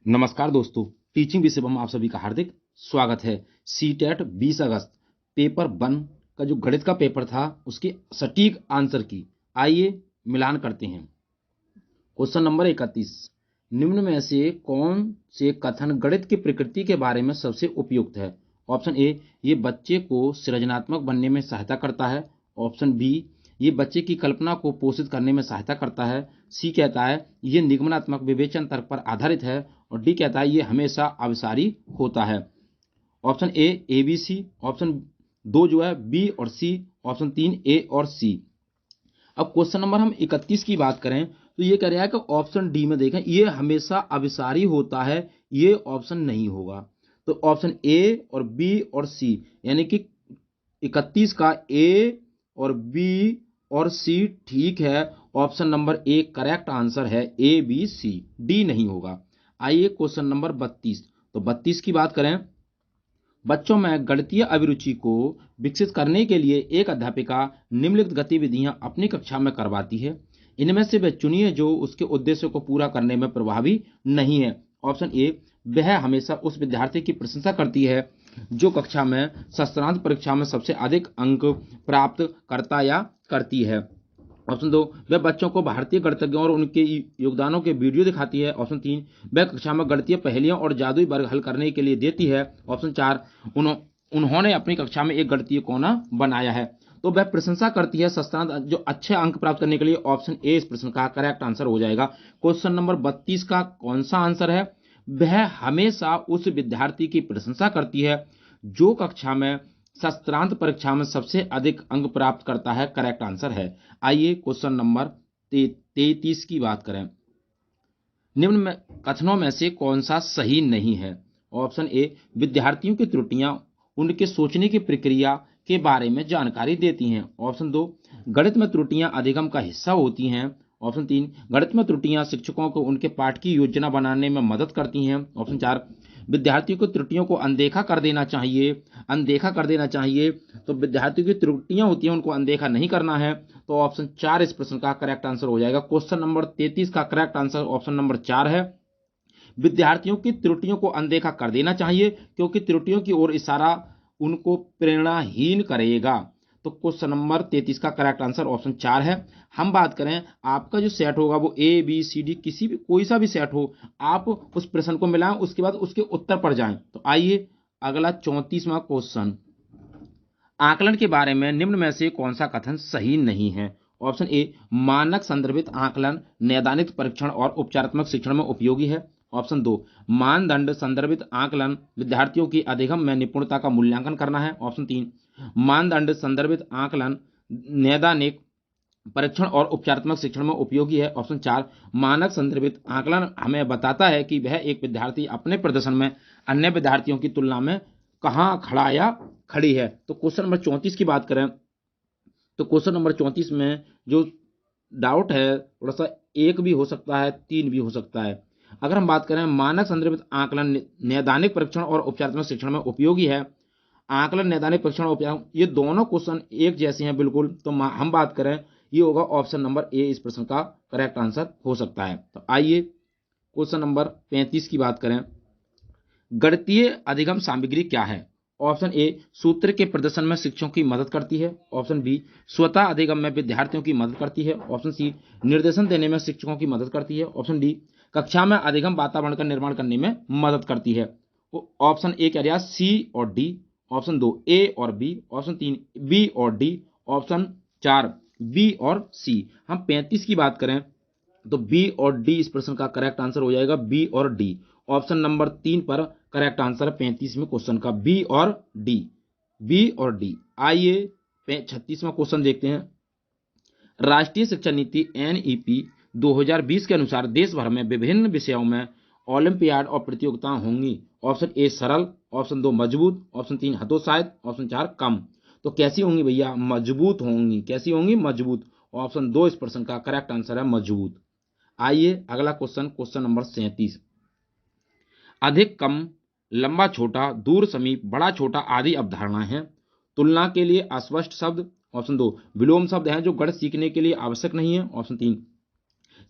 नमस्कार दोस्तों, टीचिंग विषय में आप सभी का हार्दिक स्वागत है। सीटेट 20 अगस्त पेपर 1 का जो गणित का पेपर था उसके सटीक आंसर की आइए मिलान करते हैं। क्वेश्चन नंबर 31, निम्न में से कौन से कथन गणित की प्रकृति के बारे में सबसे उपयुक्त है? ऑप्शन ए, ये बच्चे को सृजनात्मक बनने में सहायता करता है। ऑप्शन बी, ये बच्चे की कल्पना को पोषित करने में सहायता करता है। सी कहता है ये निगमनात्मक विवेचन तर्क पर आधारित है। और डी कहता है ये हमेशा अविसारी होता है। Option A B C, option 2 जो है बी और सी, ऑप्शन 3 ए और सी। अब क्वेश्चन नंबर हम 31 की बात करें तो ये कह रहा है कि ऑप्शन डी में देखें ये हमेशा अविसारी होता है, ये ऑप्शन नहीं होगा। तो ऑप्शन ए और बी और सी यानी कि 31 का ए और बी और सी ठीक है। Option number A correct answer है, ए बी सी, डी नहीं होगा। आइए क्वेश्चन नंबर 32। तो 32 की बात करें, बच्चों में गणितीय अभिरुचि को विकसित करने के लिए एक अध्यापिका निम्नलिखित गतिविधियां अपनी कक्षा में करवाती है। इनमें से वह चुनिए जो उसके उद्देश्य को पूरा करने में प्रभावी नहीं है। ऑप्शन ए, वह हमेशा उस विद्यार्थी की प्रशंसा करती है जो कक्षा में शस्त्रांत परीक्षा में सबसे अधिक अंक प्राप्त करता या करती है। ऑप्शन 2, वह बच्चों को भारतीय गणितज्ञों और उनके योगदानों के वीडियो दिखाती है। ऑप्शन 3, वह कक्षा में गणितीय पहेलियां और जादुई वर्ग हल करने के लिए देती है। ऑप्शन 4, उन्होंने अपनी कक्षा में एक गणितीय कोना बनाया है। तो वह प्रशंसा करती है शस्त्रांत जो अच्छे अंक प्राप्त करने के लिए। ऑप्शन ए इस प्रश्न का करेक्ट आंसर हो जाएगा। क्वेश्चन नंबर 32 का कौन सा आंसर है? वह हमेशा उस विद्यार्थी की प्रशंसा करती है जो कक्षा में शस्त्रांत परीक्षा में सबसे अधिक अंक प्राप्त करता है, करेक्ट आंसर है। आइए क्वेश्चन नंबर 33 की बात करें, निम्न में कथनों में से कौन सा सही नहीं है? ऑप्शन ए, विद्यार्थियों की त्रुटियां उनके सोचने की प्रक्रिया के बारे में जानकारी देती हैं। ऑप्शन 2, गणित में त्रुटियां अधिगम का हिस्सा होती हैं। ऑप्शन 3, गणित में त्रुटियां शिक्षकों को उनके पाठ की योजना बनाने में मदद करती हैं। ऑप्शन 4, विद्यार्थियों को त्रुटियों को अनदेखा कर देना चाहिए। तो विद्यार्थियों की त्रुटियां होती हैं उनको अनदेखा नहीं करना है। तो ऑप्शन 4 इस प्रश्न का करेक्ट आंसर हो जाएगा। क्वेश्चन नंबर 33 का करेक्ट आंसर ऑप्शन नंबर 4 है, विद्यार्थियों की त्रुटियों को अनदेखा कर देना चाहिए क्योंकि त्रुटियों की ओर इशारा उनको प्रेरणाहीन करेगा। तो क्वेश्चन नंबर 33 का करेक्ट आंसर ऑप्शन 4 है। हम बात करें आपका जो सेट होगा वो ए बी सी डी किसी भी कोई सा भी सेट हो, आप उस प्रश्न को मिलाएं उसके बाद उसके उत्तर पर जाएं। तो आइए अगला 34वां क्वेश्चन, आकलन के बारे में निम्न में से कौन सा कथन सही नहीं है? ऑप्शन ए, मानक संदर्भित आकलन नैदानिक परीक्षण और उपचारात्मक शिक्षण में उपयोगी है। ऑप्शन 2, मानदंड संदर्भित आकलन विद्यार्थियों की अधिगम में निपुणता का मूल्यांकन करना है। ऑप्शन 3, मानदंड संदर्भित आकलन नैदानिक परीक्षण और उपचारात्मक शिक्षण में उपयोगी है। ऑप्शन 4, मानक संदर्भित आकलन हमें बताता है कि वह एक विद्यार्थी अपने प्रदर्शन में अन्य विद्यार्थियों की तुलना में कहाँ खड़ा या खड़ी है। तो क्वेश्चन नंबर 34 की बात करें तो क्वेश्चन नंबर 34 में जो डाउट है थोड़ा सा 1 भी हो सकता है 3 भी हो सकता है। अगर हम बात करें मानक संदर्भित आकलन नैदानिक परीक्षण और उपचारात्मक शिक्षण में उपयोगी है, आकलन नैदानिक परीक्षण और उपचार ये दोनों क्वेश्चन एक जैसे हैं बिल्कुल। तो हम बात करें ये होगा ऑप्शन नंबर ए इस प्रश्न का करेक्ट आंसर हो सकता है। तो आइए क्वेश्चन नंबर 35 की बात करें, गणितीय अधिगम सामग्री क्या है? ऑप्शन ए, सूत्र के प्रदर्शन में शिक्षकों की मदद करती है। ऑप्शन बी, स्वतः अधिगम में विद्यार्थियों की मदद करती है। ऑप्शन सी, निर्देशन देने में शिक्षकों की मदद करती है। ऑप्शन डी, कक्षा में अधिगम वातावरण का निर्माण करने में मदद करती है। ऑप्शन ए कह रहा सी और डी, ऑप्शन 2 ए और बी, ऑप्शन 3 बी और डी, ऑप्शन 4 बी और सी। हम 35 की बात करें तो बी और डी इस प्रश्न का करेक्ट आंसर हो जाएगा, बी और डी। ऑप्शन नंबर 3 पर करेक्ट आंसर है 35वें क्वेश्चन का, बी और डी, बी और डी। आइए 36वां क्वेश्चन देखते हैं, राष्ट्रीय शिक्षा नीति एनईपी 2020 के अनुसार देश भर में विभिन्न विषयों में ओलंपियाड और प्रतियोगिताएं होंगी। ऑप्शन ए सरल, ऑप्शन 2 मजबूत, ऑप्शन 3 हतोत्साहित, ऑप्शन 4 कम। तो कैसी होंगी भैया? मजबूत होंगी। कैसी होंगी? मजबूत। ऑप्शन 2 इस प्रश्न का करेक्ट आंसर है, मजबूत। आइए अगला क्वेश्चन, क्वेश्चन नंबर 37, अधिक कम, लंबा छोटा, दूर समीप, बड़ा छोटा आदि अवधारणाएं हैं। तुलना के लिए अस्पष्ट शब्द। ऑप्शन 2, विलोम शब्द हैं जो गणित सीखने के लिए आवश्यक नहीं है। ऑप्शन 3,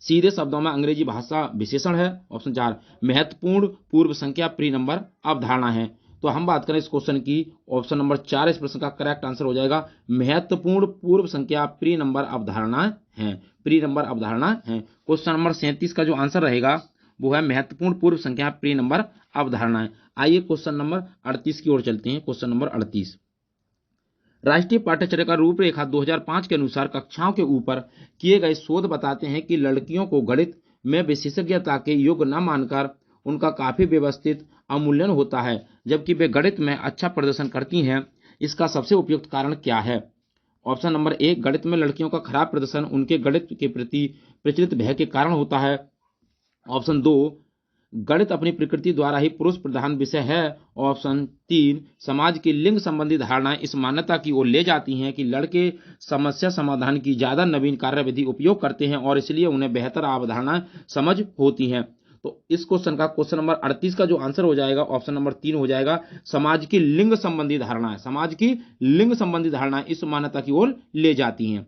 सीधे शब्दों में अंग्रेजी भाषा विशेषण है। ऑप्शन 4 महत्वपूर्ण पूर्व संख्या प्री नंबर अवधारणा है। तो हम बात करें इस क्वेश्चन की, ऑप्शन नंबर 4 इस प्रश्न का करेक्ट आंसर हो जाएगा। महत्वपूर्ण पूर्व संख्या प्री नंबर अवधारणा है, प्री नंबर अवधारणा है। क्वेश्चन नंबर 37 का जो आंसर रहेगा वो है महत्वपूर्ण पूर्व संख्या प्री नंबर अवधारणा है। आइए क्वेश्चन नंबर 38 की ओर चलते हैं। क्वेश्चन नंबर 38, राष्ट्रीय पाठ्यचर्या का रूपरेखा 2005 के अनुसार कक्षाओं के ऊपर किए गए शोध बताते हैं कि लड़कियों को गणित में विशेषज्ञता के योग्य न मानकर उनका काफी व्यवस्थित अवमूल्यन होता है, जबकि वे गणित में अच्छा प्रदर्शन करती हैं। इसका सबसे उपयुक्त कारण क्या है? ऑप्शन नंबर 1 गणित में लड़कियों का खराब प्रदर्शन उनके गणित के प्रति प्रचलित भय के कारण होता है। ऑप्शन 2 गणित अपनी प्रकृति द्वारा ही पुरुष प्रधान विषय है। ऑप्शन 3 समाज की लिंग संबंधी धारणाएं इस मान्यता की ओर ले जाती हैं कि लड़के समस्या समाधान की ज्यादा नवीन कार्यविधि उपयोग करते हैं और इसलिए उन्हें बेहतर अवधारणा समझ होती हैं। तो इस क्वेश्चन का क्वेश्चन नंबर 38 का जो आंसर हो जाएगा ऑप्शन नंबर 3 हो जाएगा। समाज की लिंग संबंधी धारणाएं, समाज की लिंग संबंधी धारणाएं इस मान्यता की ओर ले जाती हैं।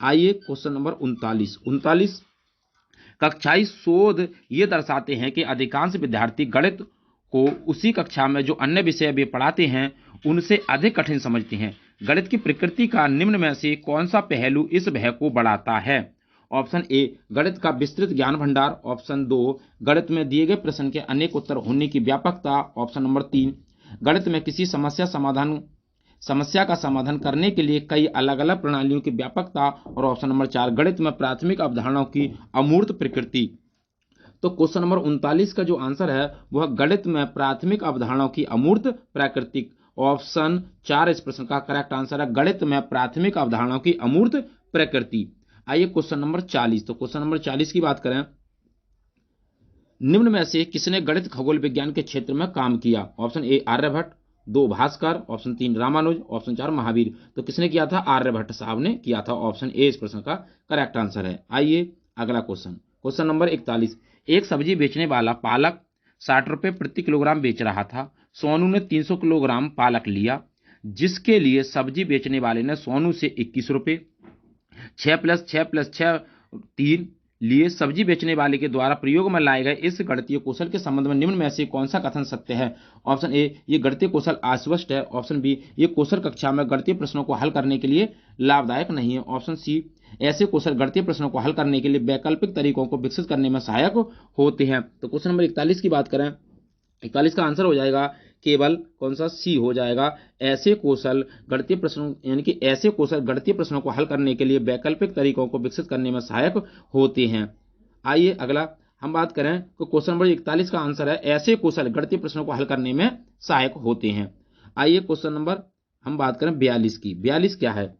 आइए क्वेश्चन नंबर 39 कक्षाई शोध ये दर्शाते हैं कि अधिकांश विद्यार्थी गणित को उसी कक्षा में जो अन्य विषय वे पढ़ाते हैं उनसे अधिक कठिन समझते हैं। गणित की प्रकृति का निम्न में से कौन सा पहलू इस भय को बढ़ाता है? ऑप्शन ए गणित का विस्तृत ज्ञान भंडार। ऑप्शन 2 गणित में दिए गए प्रश्न के अनेक उत्तर होने की व्यापकता। ऑप्शन नंबर 3 गणित में किसी समस्या का समाधान करने के लिए कई अलग अलग प्रणालियों की व्यापकता। और ऑप्शन नंबर 4 गणित में प्राथमिक अवधारणाओं की अमूर्त प्रकृति। तो क्वेश्चन नंबर 39 का जो आंसर है वह गणित में प्राथमिक अवधारणाओं की अमूर्त प्रकृति। ऑप्शन 4 इस प्रश्न का करेक्ट आंसर है, गणित में प्राथमिक अवधारणाओं की अमूर्त प्रकृति। आइए क्वेश्चन नंबर 40, तो क्वेश्चन नंबर 40 की बात करें, निम्न में से किसने गणित खगोल विज्ञान के क्षेत्र में काम किया? Option A Aryabhata, 2 Bhaskara, option 3 Ramanuja, option 4 Mahavira. तो किसने किया था? आर्यभट्ट साहब ने किया था। ऑप्शन ए इस प्रश्न का करेक्ट आंसर है। आइए अगला क्वेश्चन नंबर 41, एक सब्जी बेचने वाला पालक 60 रुपए प्रति किलोग्राम बेच रहा था। सोनू ने 300 किलोग्राम पालक लिया, जिसके लिए सब्जी बेचने वाले ने सोनू से 21 रुपए 6 + 6 + 6 3 लिए। सब्जी बेचने वाले के द्वारा प्रयोग में लाए गए इस गणितीय कौशल के संबंध में निम्न में से कौन सा कथन सत्य है? ऑप्शन ए ये गणितीय कौशल अस्पष्ट है। ऑप्शन बी ये कौशल कक्षा में गणितीय प्रश्नों को हल करने के लिए लाभदायक नहीं है। ऑप्शन सी ऐसे कौशल गणितीय प्रश्नों को हल करने के लिए वैकल्पिक तरीकों को विकसित करने में सहायक होते हैं। तो क्वेश्चन नंबर 41 की बात करें, 41 का आंसर हो जाएगा केवल कौन सा? सी हो जाएगा। ऐसे कौशल गणितीय प्रश्नों यानी कि ऐसे कौशल गणितीय प्रश्नों को हल करने के लिए वैकल्पिक तरीकों को विकसित करने में सहायक होते हैं। आइए अगला हम बात करें तो क्वेश्चन नंबर 41 का आंसर है ऐसे कौशल गणितीय प्रश्नों को हल करने में सहायक होते हैं। आइए क्वेश्चन नंबर हम बात करें 42 की। 42 क्या है?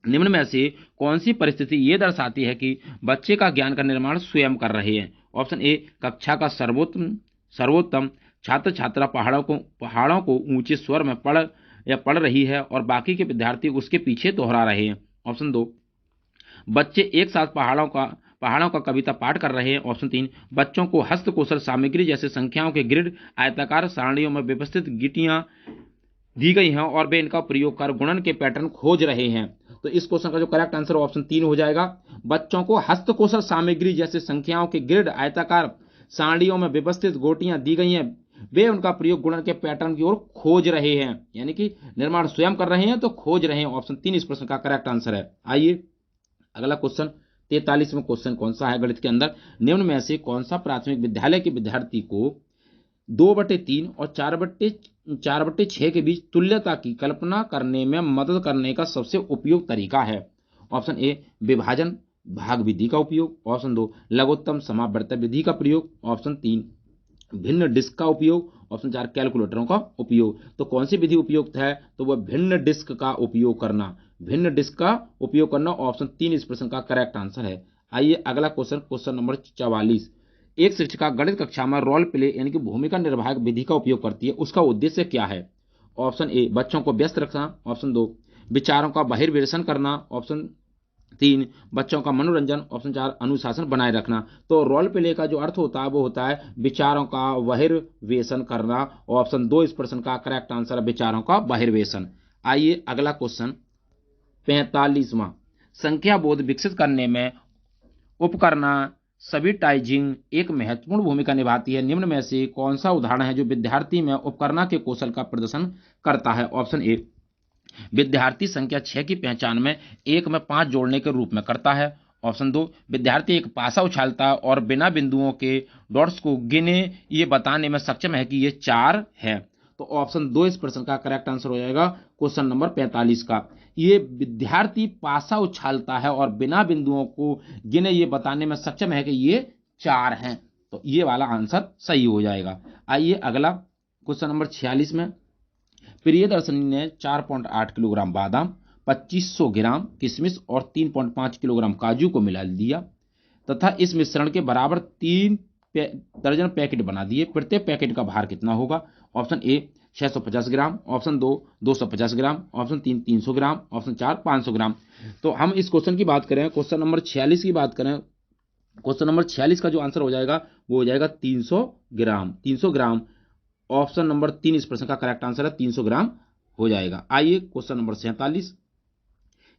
निम्न में से कौन सी परिस्थिति ये दर्शाती है कि बच्चे का ज्ञान का निर्माण स्वयं कर रहे हैं? ऑप्शन ए कक्षा का सर्वोत्तम छात्र छात्रा पहाड़ों को ऊंचे स्वर में पढ़ रही है और बाकी के विद्यार्थी उसके पीछे दोहरा रहे हैं। ऑप्शन 2 बच्चे एक साथ पहाड़ों का कविता पाठ कर रहे हैं। ऑप्शन 3 बच्चों को हस्तकौशल सामग्री जैसे संख्याओं के ग्रिड, आयताकार सारणियों में व्यवस्थित गीटियां दी गई हैं और वे इनका प्रयोग कर गुणन के पैटर्न खोज रहे हैं। तो इस क्वेश्चन का जो करेक्ट आंसर ऑप्शन 3 हो जाएगा। बच्चों को हस्तकौशल सामग्री जैसे संख्याओं के ग्रिड, आयताकार सारणियों में व्यवस्थित गोटियां दी गई हैं, वे उनका प्रयोग गुणन के पैटर्न की ओर खोज रहे हैं, यानी कि निर्माण स्वयं कर रहे हैं तो खोज रहे हैं। ऑप्शन 3 इस प्रश्न का करेक्ट आंसर है। आइए अगला क्वेश्चन 43 में क्वेश्चन कौन सा है गणित के अंदर, निम्न में से कौन सा प्राथमिक विद्यालय के विद्यार्थी को 2/3 और 4/6 के बीच तुल्यता की कल्पना करने में मदद करने का सबसे उपयुक्त तरीका है? ऑप्शन ए विभाजन भाग विधि का उपयोग। ऑप्शन 2 लघुत्तम समावर्त विधि का प्रयोग। ऑप्शन 3 भिन्न डिस्क का उपयोग। ऑप्शन 4 कैलकुलेटरों का उपयोग। तो कौन सी विधि उपयुक्त है? तो वह भिन्न डिस्क का उपयोग करना, भिन्न डिस्क का उपयोग करना। ऑप्शन 3 इस प्रश्न का करेक्ट आंसर है। आइए अगला क्वेश्चन नंबर 44, एक शिक्षिका गणित कक्षा में रोल प्ले यानी कि भूमिका निर्वाहक विधि का उपयोग करती है, उसका उद्देश्य क्या है? ऑप्शन ए बच्चों को व्यस्त रखना। ऑप्शन 2 विचारों का बहिर्वेशन करना। ऑप्शन 3 बच्चों का मनोरंजन। ऑप्शन 4 अनुशासन बनाए रखना। तो रोल प्ले का जो अर्थ होता है वो होता है विचारों का बहिर्वेशन करना। ऑप्शन 2 इस प्रश्न का करेक्ट आंसर है विचारों का बहिर्वेशन। आइए अगला क्वेश्चन 45वां, संख्या बोध विकसित करने में उपकरणा सबिटाइजिंग एक महत्वपूर्ण भूमिका निभाती है। निम्न में से कौन सा उदाहरण है जो विद्यार्थी में उपकरणा के कौशल का प्रदर्शन करता है? ऑप्शन ए, विद्यार्थी संख्या 6 की पहचान में 1 में 5 जोड़ने के रूप में करता है। ऑप्शन 2, विद्यार्थी एक पासा उछालता है और बिना बिंदुओं के डॉट्स को गिने ये बताने में सक्षम है कि ये 4 है। तो ऑप्शन 2 इस प्रश्न का करेक्ट आंसर हो जाएगा क्वेश्चन नंबर 45 का। ये विद्यार्थी पासा उछालता है और बिना बिंदुओं को गिने ये बताने में सक्षम है कि ये 4 हैं। तो ये वाला आंसर सही हो जाएगा। आइए अगला क्वेश्चन नंबर 46 में, प्रियदर्शनी ने 4.8 किलोग्राम बादाम, 2500 ग्राम किशमिश और 3.5 किलोग्राम काजू को मिला दिया तथा इस मिश्रण के बराबर 3 दर्जन पैकेट बना दिए। प्रत्येक पैकेट का भार कितना होगा? Option A 650 gram, option 2 250 gram, option 3 300 gram, option 4 500 ग्राम। तो हम इस क्वेश्चन की बात करें, क्वेश्चन नंबर 46 की बात करें, क्वेश्चन नंबर 46 का जो आंसर हो जाएगा वो हो जाएगा 300 ग्राम। 300 ग्राम ऑप्शन नंबर 3 इस प्रश्न का करेक्ट आंसर है, 300 ग्राम हो जाएगा। आइए क्वेश्चन नंबर 47,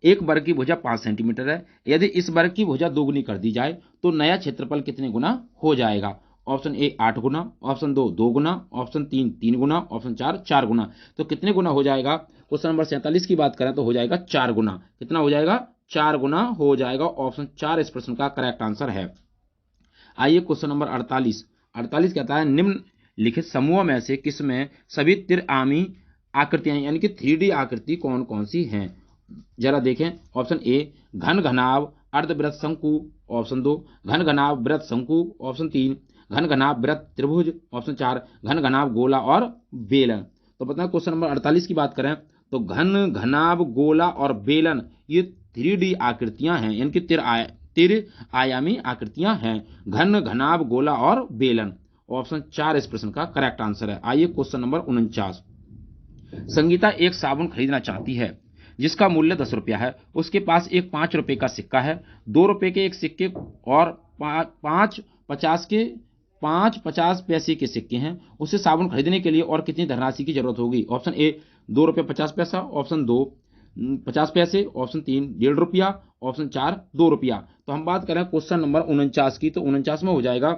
एक वर्ग की भुजा 5 सेंटीमीटर है। यदि इस वर्ग की भुजा दोगुनी कर दी जाए तो नया क्षेत्रफल कितने गुना हो जाएगा? Option A 8 Guna, option 2 2 Guna, option 3 3 Guna, option 4 4 गुना। तो कितने गुना हो जाएगा? क्वेश्चन नंबर 47 की बात करें तो हो जाएगा 4 गुना। कितना हो जाएगा? 4 गुना हो जाएगा। ऑप्शन 4 इस प्रश्न का करेक्ट आंसर है। आइए क्वेश्चन नंबर 48। 48 कहता है निम्नलिखित समूह में से किसमें सभी त्रिआयामी आकृतियां यानी कि 3D आकृति कौन कौन सी हैं? जरा देखें। ऑप्शन ए घन घनाभ अर्धवृत्त शंकु, ऑप्शन 2 घन घनाभ वृत्त शंकु, ऑप्शन 3 घन घनाभ वृत्त त्रिभुज, ऑप्शन 4 घन घनाभ गोला और बेलन। तो पता है क्वेश्चन नंबर 48 की बात करें तो घन घनाभ गोला और बेलन ये 3D आकृतियां हैं, यानी कि त्रिआयामी आकृतियां हैं, घन घनाभ गोला और बेलन। ऑप्शन 4 इस प्रश्न का करेक्ट आंसर है। आइए क्वेश्चन नंबर 49। संगीता एक साबुन खरीदना चाहती है जिसका मूल्य 10 रुपया है। उसके पास एक 5 रुपए का सिक्का है, 2 रुपए के एक सिक्के और 5 50 पैसे के सिक्के हैं। उसे साबुन खरीदने के लिए और कितनी धनराशि की जरूरत होगी? ऑप्शन ए 2 रुपये 50 पैसा, ऑप्शन 2 50 पैसे, ऑप्शन 3 1.5 रुपया, ऑप्शन 4 2 रुपया। तो हम बात करें क्वेश्चन नंबर 49 की, तो 49 में हो जाएगा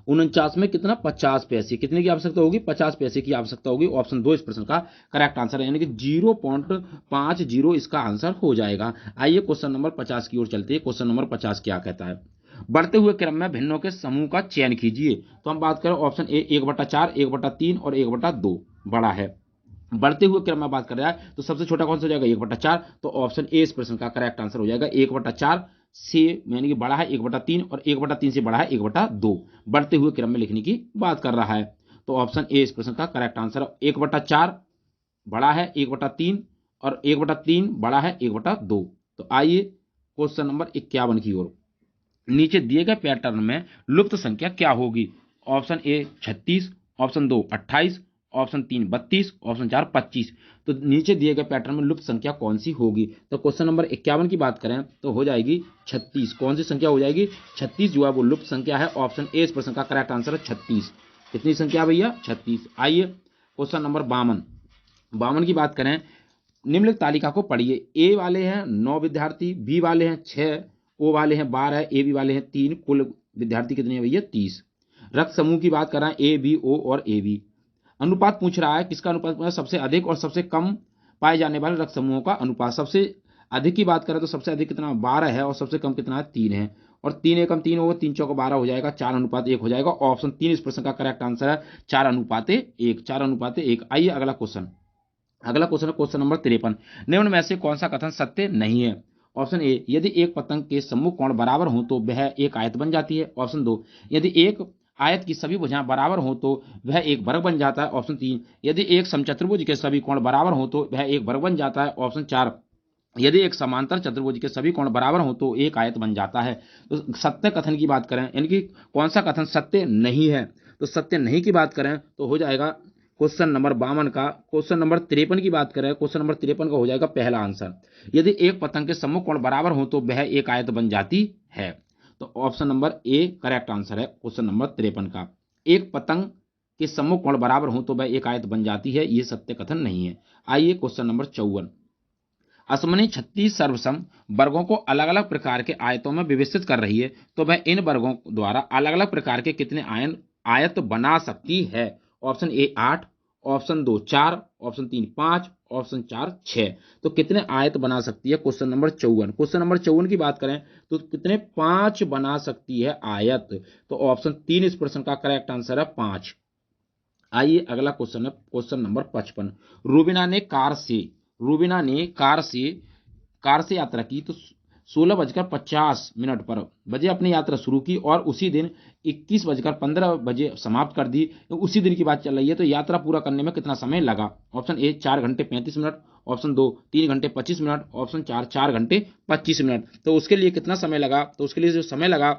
49 में कितना? 50 पैसे। कितने की आवश्यकता होगी? 50 पैसे की आवश्यकता होगी। ऑप्शन 2 इस प्रश्न का करेक्ट आंसर है, यानी कि 0.50 इसका आंसर हो जाएगा। आइए क्वेश्चन नंबर 50 की ओर चलते हैं। क्वेश्चन नंबर 50 क्या कहता है? बढ़ते हुए क्रम में भिन्नों के समूह का चयन कीजिए। तो हम बात करें ऑप्शन ए 1/4, 1/3 और 1/2 बड़ा है। बढ़ते हुए क्रम में बात कर रहा है तो सबसे छोटा कौन सा हो जाएगा? 1/4। तो ऑप्शन ए इस प्रश्न का करेक्ट आंसर हो जाएगा। 1/4 से यानी कि बड़ा है 1/3 और 1/3 से बड़ा है 1/2। बढ़ते हुए क्रम में लिखने की बात कर रहा है। तो ऑप्शन ए इस प्रश्न का करेक्ट आंसर है। 1/4 बड़ा है 1/3 और 1/3 बड़ा है 1/2। तो आइए क्वेश्चन नंबर 51 की ओर। नीचे दिए गए पैटर्न में लुप्त संख्या क्या होगी? Option A 36, option 2 28, option 3 32, option 4 25। तो नीचे दिए गए पैटर्न में लुप्त संख्या कौन सी होगी? तो क्वेश्चन नंबर 51 की बात करें तो हो जाएगी 36। कौन सी संख्या हो जाएगी? 36 जो है वो लुप्त संख्या है। ऑप्शन ए इस प्रश्न का करेक्ट आंसर है 36। कितनी संख्या भैया? 36। आइए क्वेश्चन नंबर 52 की बात करें, निम्नलिखित तालिका को पढ़िए। ए वाले हैं 9 विद्यार्थी, बी वाले हैं 6, ओ वाले हैं 12, ए बी वाले हैं 3, कुल विद्यार्थी कितने हैं भैया? 30। रक्त समूह की बात कर रहे हैं ए बी ओ और ए बी। अनुपात पूछ रहा है, किसका अनुपात? सबसे अधिक और सबसे कम पाए जाने वाले रक्त समूहों का अनुपात। सबसे अधिक की बात करें तो सबसे अधिक कितना? 12 है और सबसे कम कितना है? 3 है। और 3 एकम 3 होगा, 3 चौका 12 हो जाएगा, 4:1 हो जाएगा। ऑप्शन 3 इस प्रश्न का करेक्ट आंसर है, 4:1। 4:1। आइए अगला क्वेश्चन है क्वेश्चन नंबर 53। निम्न में से कौन सा कथन सत्य नहीं है? ऑप्शन ए यदि एक पतंग के सम्मुख कोण बराबर हो तो वह एक आयत बन जाती है। ऑप्शन 2 यदि एक आयत की सभी भुजाएं बराबर हो तो वह एक वर्ग बन जाता है। ऑप्शन 3 यदि एक समचतुर्भुज के सभी कोण बराबर हो तो वह एक वर्ग बन जाता है। ऑप्शन 4 यदि एक समांतर चतुर्भुज के सभी कोण बराबर हो तो एक आयत बन जाता है। तो सत्य कथन की बात करें, यानी कि कौन सा कथन सत्य नहीं है, तो सत्य नहीं की बात करें तो हो जाएगा क्वेश्चन नंबर 52 का। क्वेश्चन नंबर 53 की बात करें, क्वेश्चन नंबर 53 का हो जाएगा पहला आंसर, यदि एक पतंग के सम्मुख कोण बराबर हो तो वह एक आयत बन जाती है। तो option number A correct answer है क्वेश्चन नंबर 53 का। एक पतंग के सम्मुख कोण बराबर हो तो वह एक आयत बन जाती है, यह सत्य कथन नहीं है। आइए क्वेश्चन नंबर 54। असमनी 36 सर्वसम वर्गों को अलग अलग प्रकार के आयतों में विभजित कर रही है, तो वह इन वर्गों द्वारा अलग अलग प्रकार के कितने आयत बना सकती है? ऑप्शन ए 8, ऑप्शन 2 4, ऑप्शन 3 5, ऑप्शन 4 6। तो कितने आयत बना सकती है? Question number 54। क्वेश्चन नंबर 54 की बात करें तो कितने 5 बना सकती है आयत। तो ऑप्शन 3 इस प्रश्न का करेक्ट आंसर है 5। आइए अगला क्वेश्चन है क्वेश्चन नंबर 55। रूबीना ने कार से यात्रा की तो 16:50 पर बजे अपनी यात्रा शुरू की और उसी दिन 21:15 समाप्त कर दी। तो उसी दिन की बात चल रही है, तो यात्रा पूरा करने में कितना समय लगा? ऑप्शन ए 4 घंटे 35 मिनट, ऑप्शन 2 3 घंटे 25 मिनट, ऑप्शन 4 4 घंटे 25 मिनट। तो उसके लिए कितना समय लगा? तो उसके लिए जो समय लगा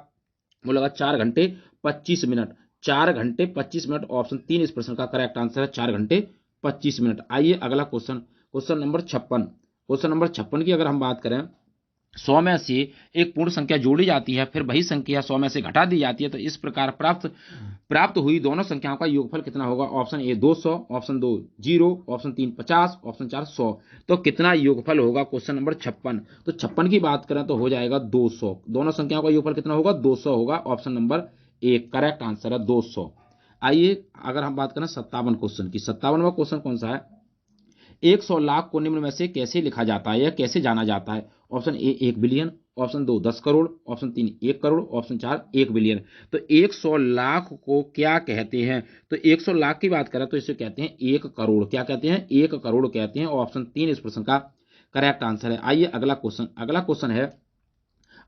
वो लगा 4 घंटे 25 मिनट। 4 घंटे 25 मिनट, ऑप्शन 3 इस प्रश्न का करेक्ट आंसर है, 4 घंटे 25 मिनट। आइए अगला question, question number 56। Question number 56 की अगर हम बात करें, 100 में से एक पूर्ण संख्या जोड़ी जाती है, फिर वही संख्या 100 में से घटा दी जाती है, तो इस प्रकार प्राप्त हुई दोनों संख्याओं का योगफल कितना होगा? Option A 200, option 2 0, option 3 50, option 4 100। तो कितना योगफल होगा? Question number 56। तो 56 की बात करें तो हो जाएगा 200। दोनों संख्याओं का योगफल कितना होगा? 200 होगा। ऑप्शन नंबर एक करेक्ट आंसर है 200। आइए अगर हम बात करें 57 क्वेश्चन की, 57वां क्वेश्चन कौन सा है? 100 लाख को निम्न में से कैसे लिखा जाता है या कैसे जाना जाता है? ऑप्शन ए 1 billion, option 2 10 crore, option 3 1 crore, option 4 1 billion. तो 100 लाख को क्या कहते हैं? तो 100 लाख की बात करें तो इसे कहते हैं 1 करोड़। क्या कहते हैं? 1 करोड़ कहते हैं। ऑप्शन 3 इस प्रश्न का करेक्ट आंसर है। आइए अगला क्वेश्चन, अगला क्वेश्चन है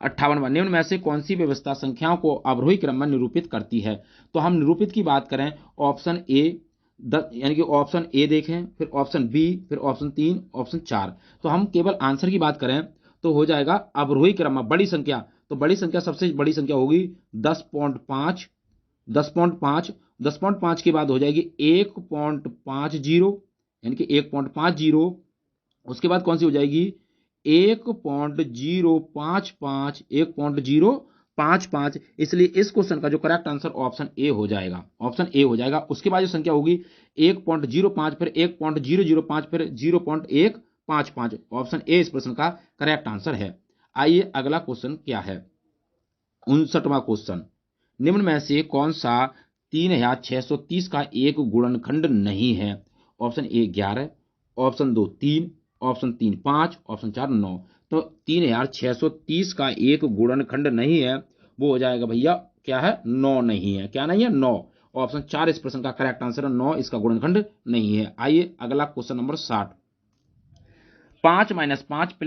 58वां। निम्न में से कौन सी व्यवस्था संख्याओं को अवरोही क्रम में निरूपित करती है? तो हम निरूपित की बात करें, ऑप्शन ए यानी कि ऑप्शन ए देखें, फिर ऑप्शन बी, फिर ऑप्शन 3, ऑप्शन 4। तो हम केवल आंसर की बात करें तो हो जाएगा अवरोही क्रम में बड़ी संख्या। तो बड़ी संख्या, सबसे बड़ी संख्या होगी 10.5, 10.5, 10.5 के बाद हो जाएगी 1.50, यानी कि 1.50। उसके बाद कौन सी हो जाएगी? 1.055, 1.055। इसलिए इस क्वेश्चन का जो करेक्ट आंसर ऑप्शन ए हो जाएगा, ऑप्शन ए हो जाएगा। उसके बाद जो संख्या होगी 1.05, फिर 1.005, फिर 0.155। ऑप्शन ए इस प्रश्न का करेक्ट आंसर है। आइए अगला क्वेश्चन क्या है? 59वां क्वेश्चन। निम्न में से कौन सा 3630 का एक गुणनखंड नहीं है? ऑप्शन ए 11, ऑप्शन 2 3, ऑप्शन 3 5, ऑप्शन 4 9। तो 3630 का एक गुणनखंड नहीं है, वो हो जाएगा भैया क्या है? 9 नहीं है। क्या नहीं है? 9। ऑप्शन 4 इस प्रश्न का करेक्ट आंसर है, 9 इसका गुणनखंड नहीं है। आइए अगला क्वेश्चन नंबर 60। 5 - 5 + 5 -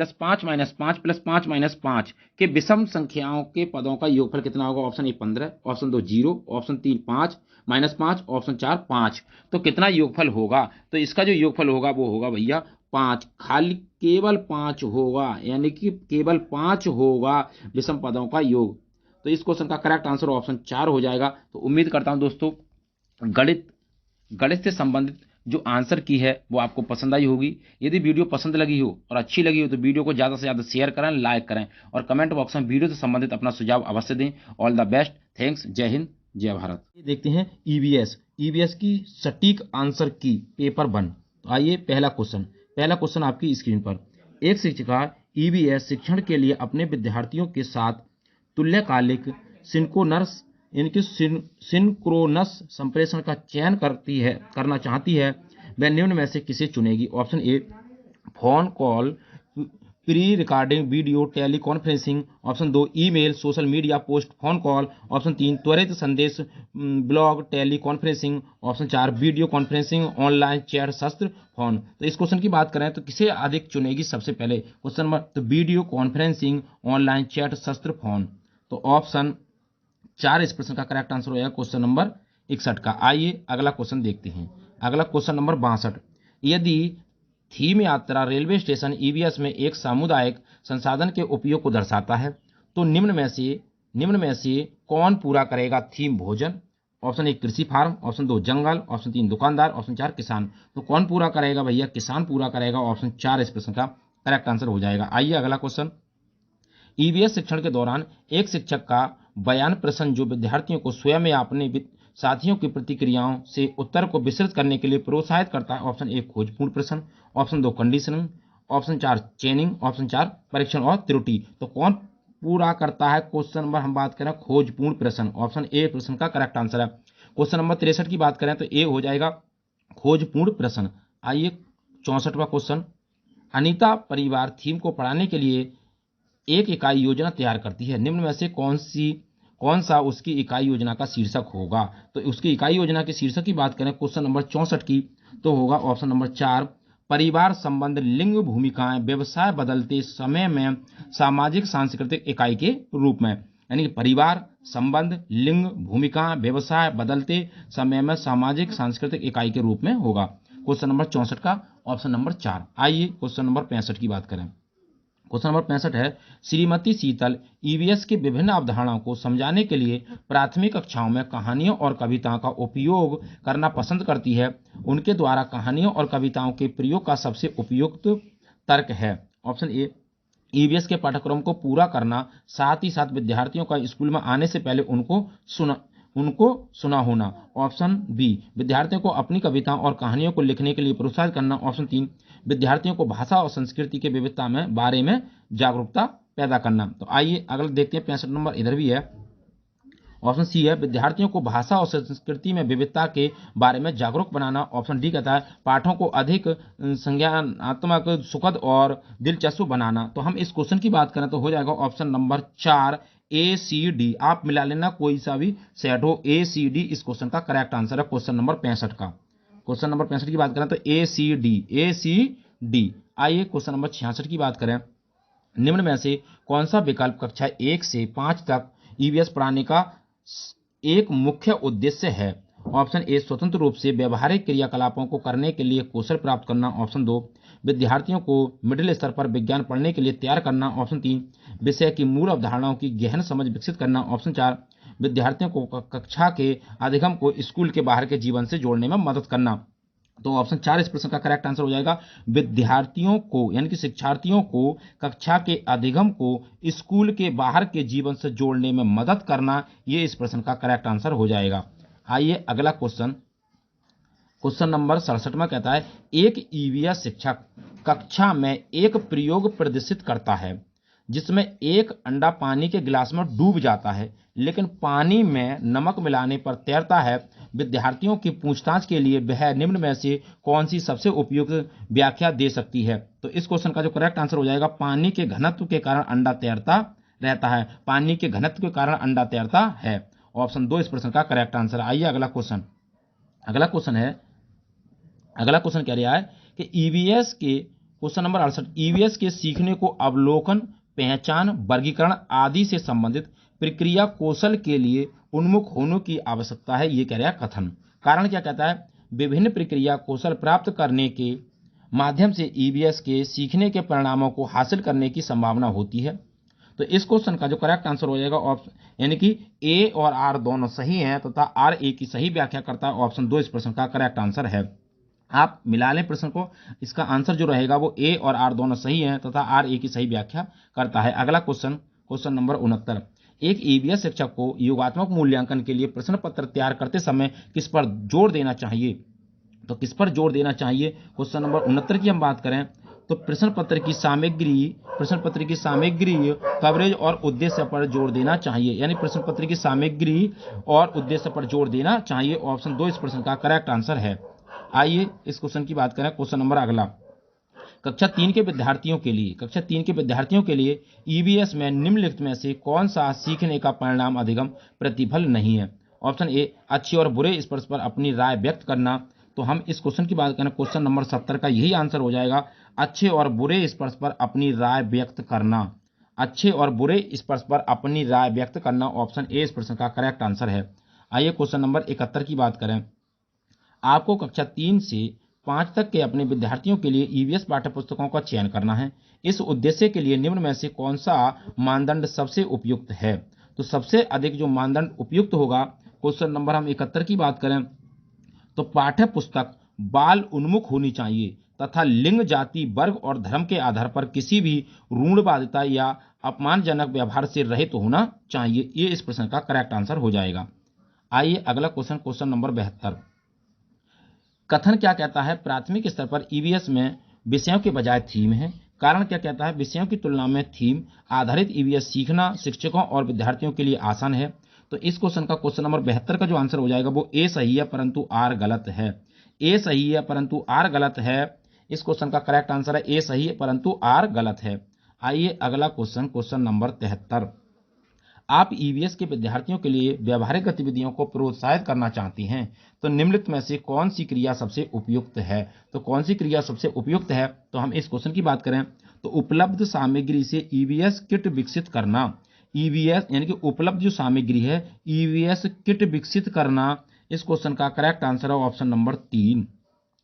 5 + 5 - 5 के विषम संख्याओं के पदों का योगफल कितना होगा? Option A 15, option 2 0, option 3 5 - 5, option 4 5। तो कितना योगफल होगा? तो इसका जो योगफल होगा वो होगा भैया 5। खाली केवल 5 होगा, यानी कि केवल 5 होगा विषम पदों का योग। तो इस क्वेश्चन का करेक्ट आंसर ऑप्शन 4 हो जाएगा। तो उम्मीद करता हूं दोस्तों गणित से संबंधित जो आंसर की है वो आपको पसंद आई होगी। यदि वीडियो पसंद लगी हो और अच्छी लगी हो तो वीडियो को ज़्यादा से ज़्यादा शेयर करें, लाइक करें और कमेंट बॉक्स में वीडियो से संबंधित अपना सुझाव अवश्य दें। ऑल द बेस्ट, थैंक्स, जय हिंद, जय भारत। देखते हैं ईवीएस की सटीक आंसर की पेपर 1। तो आइए पहला क्वेश्चन आपकी स्क्रीन पर। एक शिक्षिका ईवीएस शिक्षण के लिए अपने विद्यार्थियों के साथ तुल्यकालिक सिंक्रोनस संप्रेषण का चयन करना चाहती है, वह निम्न में से किसे चुनेगी? Option A phone call, pre recording video teleconferencing, option 2 email, social media post, phone call, option 3 त्वरित संदेश, blog, teleconferencing, option 4 video conferencing, online chat, शस्त्र, फोन। तो इस क्वेश्चन की बात करें तो किसे अधिक चुनेगी? सबसे पहले क्वेश्चन नंबर तो वीडियो कॉन्फ्रेंसिंग, ऑनलाइन चैट, शस्त्र, फोन। तो ऑप्शन 4 इस प्रश्न का करेक्ट आंसर हो जाएगा क्वेश्चन नंबर 61 का। आइए अगला क्वेश्चन देखते हैं। अगला क्वेश्चन नंबर 62। यदि थीम यात्रा रेलवे स्टेशन ईवीएस में एक सामुदायिक संसाधन के उपयोग को दर्शाता है, तो निम्न में से कौन पूरा करेगा थीम भोजन? ऑप्शन 1 कृषि फार्म, ऑप्शन 2 जंगल, ऑप्शन 3 दुकानदार, ऑप्शन 4 किसान। तो कौन पूरा करेगा भैया? किसान पूरा करेगा। ऑप्शन 4 इस प्रश्न का करेक्ट आंसर हो जाएगा। आइए अगला क्वेश्चन। ईवीएस शिक्षण के दौरान एक शिक्षक का बयान प्रश्न जो विद्यार्थियों को स्वयं या अपने साथियों की प्रतिक्रियाओं से उत्तर को विस्तृत करने के लिए प्रोत्साहित करता है। ऑप्शन 1 खोजपूर्ण प्रश्न, ऑप्शन 2 कंडीशनिंग, ऑप्शन 4 चेनिंग, ऑप्शन 4 परीक्षण और त्रुटि। तो कौन पूरा करता है क्वेश्चन नंबर हम बात करें खोजपूर्ण प्रश्न, ऑप्शन ए प्रश्न का करेक्ट आंसर है। क्वेश्चन नंबर 63 की बात करें तो ए हो जाएगा खोजपूर्ण प्रश्न। आइए 64वां क्वेश्चन, अनीता परिवार थीम को पढ़ाने के लिए एक इकाई योजना तैयार करती है, निम्न में से कौन सा उसकी इकाई योजना का शीर्षक होगा। तो उसकी इकाई योजना के शीर्षक की बात करें क्वेश्चन नंबर 64 की तो होगा ऑप्शन नंबर 4 परिवार संबंध लिंग भूमिकाएं व्यवसाय बदलते समय में सामाजिक सांस्कृतिक इकाई के रूप में, यानी कि परिवार संबंध लिंग भूमिकाएं व्यवसाय बदलते समय में सामाजिक सांस्कृतिक इकाई के रूप में होगा। क्वेश्चन नंबर 64 का ऑप्शन नंबर 4। आइए क्वेश्चन नंबर 65 की बात करें। क्वेश्चन नंबर 65 है, श्रीमती शीतल ईवीएस की विभिन्न अवधारणाओं को समझाने के लिए प्राथमिक कक्षाओं में कहानियों और कविताओं का उपयोग करना पसंद करती है, उनके द्वारा कहानियों और कविताओं के प्रयोग का सबसे उपयुक्त तर्क है। ऑप्शन ए ईवीएस के पाठ्यक्रम को पूरा करना, साथ ही साथ विद्यार्थियों का स्कूल में आने से पहले उनको सुना होना। ऑप्शन बी विद्यार्थियों को अपनी कविताओं और कहानियों को लिखने के लिए प्रोत्साहित करना। ऑप्शन 3 विद्यार्थियों को भाषा और संस्कृति के विविधता में बारे में जागरूकता पैदा करना। तो आइए अगला देखते हैं 65 नंबर इधर भी है, ऑप्शन सी है विद्यार्थियों को भाषा और संस्कृति में विविधता के बारे में जागरूक बनाना। ऑप्शन डी कहता है पाठों को अधिक संज्ञानात्मक सुखद और दिलचस्प बनाना। तो हम इस क्वेश्चन की बात करें तो हो जाएगा ऑप्शन नंबर 4 ए सी डी, आप मिला लेना कोई सा भी सेट हो, ए सी डी इस क्वेश्चन का करेक्ट आंसर है क्वेश्चन नंबर 65 का। क्वेश्चन नंबर 65 की बात करें तो ए सी डी। आइए क्वेश्चन नंबर 66 की बात करें, निम्न में से कौन सा विकल्प कक्षा 1 से 5 तक ईवीएस पढ़ाने का एक मुख्य उद्देश्य है। ऑप्शन ए स्वतंत्र रूप से व्यवहारिक क्रियाकलापों को करने के लिए कौशल प्राप्त करना। ऑप्शन 2 विद्यार्थियों को मिडिल स्तर पर विज्ञान पढ़ने के लिए तैयार करना। ऑप्शन 3 विषय की मूल अवधारणाओं की गहन समझ विकसित करना। ऑप्शन 4 विद्यार्थियों को कक्षा के अधिगम को स्कूल के बाहर के जीवन से जोड़ने में मदद करना। तो ऑप्शन 4 इस प्रश्न का करेक्ट आंसर हो जाएगा विद्यार्थियों को यानी कि शिक्षार्थियों को कक्षा के अधिगम को स्कूल के बाहर के जीवन से जोड़ने में मदद करना, ये इस प्रश्न का करेक्ट आंसर हो जाएगा। आइए अगला क्वेश्चन नंबर 67 में कहता है एक ईवीएस शिक्षक कक्षा में एक प्रयोग प्रदर्शित करता है जिसमें एक अंडा पानी के गिलास में डूब जाता है लेकिन पानी में नमक मिलाने पर तैरता है। विद्यार्थियों की पूछताछ के लिए वह निम्न में से कौन सी सबसे उपयुक्त व्याख्या दे सकती है। तो इस क्वेश्चन का जो करेक्ट आंसर हो जाएगा पानी के घनत्व के कारण अंडा तैरता रहता है, पानी के घनत्व के कारण अंडा तैरता है। ऑप्शन 2 इस प्रश्न का करेक्ट आंसर। आइए अगला क्वेश्चन कह रहा है कि ईवीएस के क्वेश्चन नंबर 68 ईवीएस के सीखने को अवलोकन पहचान वर्गीकरण आदि से संबंधित प्रक्रिया कौशल के लिए उन्मुख होने की आवश्यकता है, ये कह रहा है कथन। कारण क्या कहता है विभिन्न प्रक्रिया कौशल प्राप्त करने के माध्यम से ईवीएस के सीखने के परिणामों को हासिल करने की संभावना होती है। तो इस क्वेश्चन का जो करेक्ट आंसर हो जाएगा ऑप्शन यानी कि ए और आर दोनों सही हैं तथा आर ए की सही व्याख्या करता है। ऑप्शन 2 इस प्रश्न का करेक्ट आंसर है। आप मिला लें प्रश्न को, इसका आंसर जो रहेगा वो ए और आर दोनों सही हैं तथा आर ए की सही व्याख्या करता है। अगला क्वेश्चन नंबर 69 एक ईवीएस शिक्षक को योगात्मक मूल्यांकन के लिए प्रश्न पत्र तैयार करते समय किस पर जोर देना चाहिए। तो किस पर जोर देना चाहिए क्वेश्चन नंबर 69 की हम बात करें तो प्रश्न पत्र की सामग्री कवरेज और उद्देश्य पर जोर देना चाहिए, यानी प्रश्न पत्र की सामग्री और उद्देश्य पर जोर देना चाहिए। ऑप्शन 2 इस प्रश्न का करेक्ट आंसर है। आइए इस क्वेश्चन की बात करें। क्वेश्चन नंबर अगला कक्षा 3 के विद्यार्थियों के लिए ईवीएस में निम्नलिखित में से कौन सा सीखने का परिणाम अधिगम प्रतिफल नहीं है। ऑप्शन ए अच्छे और बुरे स्पर्श पर अपनी राय व्यक्त करना। तो हम इस क्वेश्चन की बात करें क्वेश्चन नंबर 70 का यही आंसर हो जाएगा अच्छे और बुरे स्पर्श पर अपनी राय व्यक्त करना। अच्छे और बुरे स्पर्श पर अपनी राय व्यक्त करना ऑप्शन ए इस प्रश्न का करेक्ट आंसर है। आइए क्वेश्चन नंबर 71 की बात करें। आपको कक्षा 3 से 5 तक के अपने विद्यार्थियों के लिए ईवीएस पाठ्य पुस्तकों का चयन करना है। इस उद्देश्य के लिए निम्न में से कौन सा मानदंड सबसे उपयुक्त है। तो सबसे अधिक जो मानदंड उपयुक्त होगा क्वेश्चन नंबर हम 71 की बात करें तो पाठ्य पुस्तक बाल उन्मुख होनी चाहिए तथा लिंग जाति वर्ग और धर्म के आधार पर किसी भी रूढ़वादिता या अपमानजनक व्यवहार से रहित होना चाहिए, ये इस प्रश्न का करेक्ट आंसर हो जाएगा। आइए अगला क्वेश्चन नंबर 72 कथन क्या कहता है प्राथमिक स्तर पर ईवीएस में विषयों के बजाय थीम है। कारण क्या कहता है, विषयों की तुलना में थीम आधारित ईवीएस सीखना शिक्षकों और विद्यार्थियों के लिए आसान है। तो इस क्वेश्चन का क्वेश्चन नंबर 72 का जो आंसर हो जाएगा वो ए सही है परंतु आर गलत है। ए सही है परंतु आर गलत है। इस क्वेश्चन का करेक्ट आंसर है ए सही है परंतु आर गलत है। आइए अगला क्वेश्चन, क्वेश्चन नंबर 73। आप ईवीएस के विद्यार्थियों के लिए व्यवहारिक गतिविधियों को प्रोत्साहित करना चाहती हैं, तो निम्नलिखित में से कौन सी क्रिया सबसे उपयुक्त है। तो कौन सी क्रिया सबसे उपयुक्त है, तो हम इस क्वेश्चन की बात करें तो उपलब्ध सामग्री से ईवीएस किट विकसित करना। ईवीएस यानी कि उपलब्ध जो सामग्री है, ईवीएस किट विकसित करना। इस क्वेश्चन का करेक्ट आंसर है ऑप्शन नंबर 3।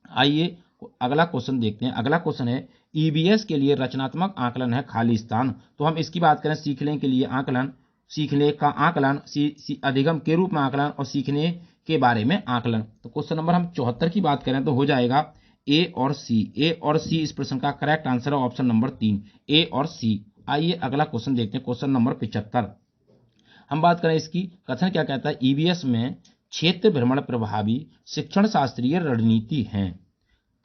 आइए अगला क्वेश्चन देखते हैं। अगला क्वेश्चन है ईवीएस के लिए रचनात्मक आकलन है खाली स्थान। तो हम इसकी बात करें, सीखने के लिए आकलन, सीखने का आकलन, अधिगम के रूप में आकलन और सीखने के बारे में आकलन। तो क्वेश्चन नंबर हम 74 की बात करें तो हो जाएगा ए और सी। ए और सी इस प्रश्न का करेक्ट आंसर है ऑप्शन नंबर 3, ए और सी। आइए अगला क्वेश्चन देखते हैं, क्वेश्चन नंबर 75। हम बात करें इसकी, कथन क्या कहता है, ईवीएस में क्षेत्र भ्रमण प्रभावी शिक्षण शास्त्रीय रणनीति है।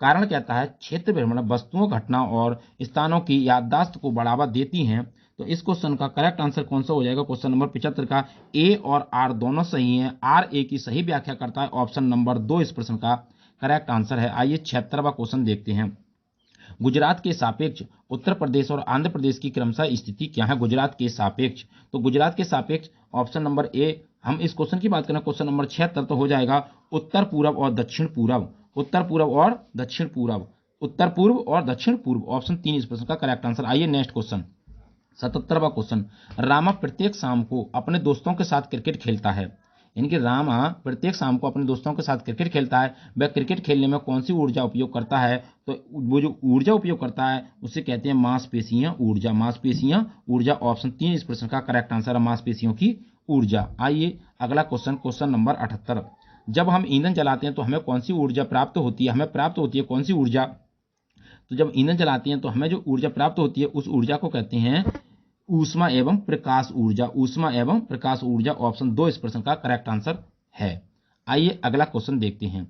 कारण कहता है क्षेत्र भ्रमण वस्तुओं, घटना और स्थानों की याददाश्त को बढ़ावा देती हैं। तो इस क्वेश्चन का करेक्ट आंसर कौन सा हो जाएगा, क्वेश्चन नंबर 75 का ए और आर दोनों सही हैं। आर ए की सही व्याख्या करता है ऑप्शन नंबर 2 इस प्रश्न का करेक्ट आंसर है। आइए 76वां क्वेश्चन देखते हैं। गुजरात के सापेक्ष उत्तर प्रदेश और आंध्र प्रदेश की क्रमशः स्थिति क्या है। गुजरात के सापेक्ष, तो गुजरात के सापेक्ष ऑप्शन नंबर ए। हम इस क्वेश्चन की बात करें क्वेश्चन नंबर 76 तो हो जाएगा उत्तर पूर्व और दक्षिण पूर्व। उत्तर पूर्व और दक्षिण पूर्व, उत्तर पूर्व और दक्षिण पूर्व, ऑप्शन 3 इस प्रश्न का करेक्ट आंसर। आइए नेक्स्ट क्वेश्चन, 77वां क्वेश्चन। रामा प्रत्येक शाम को अपने दोस्तों के साथ क्रिकेट खेलता है। यानी कि रामा प्रत्येक शाम को अपने दोस्तों के साथ क्रिकेट खेलता है। वह क्रिकेट खेलने में कौन सी ऊर्जा उपयोग करता है, तो वो जो ऊर्जा उपयोग करता है उसे कहते हैं मांसपेशियां ऊर्जा। मांसपेशियां ऊर्जा, ऑप्शन 3 इस प्रश्न का करेक्ट आंसर है, मांसपेशियों की ऊर्जा। आइए अगला क्वेश्चन, क्वेश्चन नंबर 78। जब हम ईंधन जलाते हैं तो हमें कौन सी ऊर्जा प्राप्त होती है। हमें प्राप्त होती है कौन सी ऊर्जा, तो जब ईंधन जलाते हैं तो हमें जो ऊर्जा प्राप्त होती है उस ऊर्जा को कहते हैं ऊष्मा एवं प्रकाश ऊर्जा। ऊष्मा एवं प्रकाश ऊर्जा, ऑप्शन 2 इस प्रश्न का करेक्ट आंसर है। आइए अगला क्वेश्चन देखते हैं,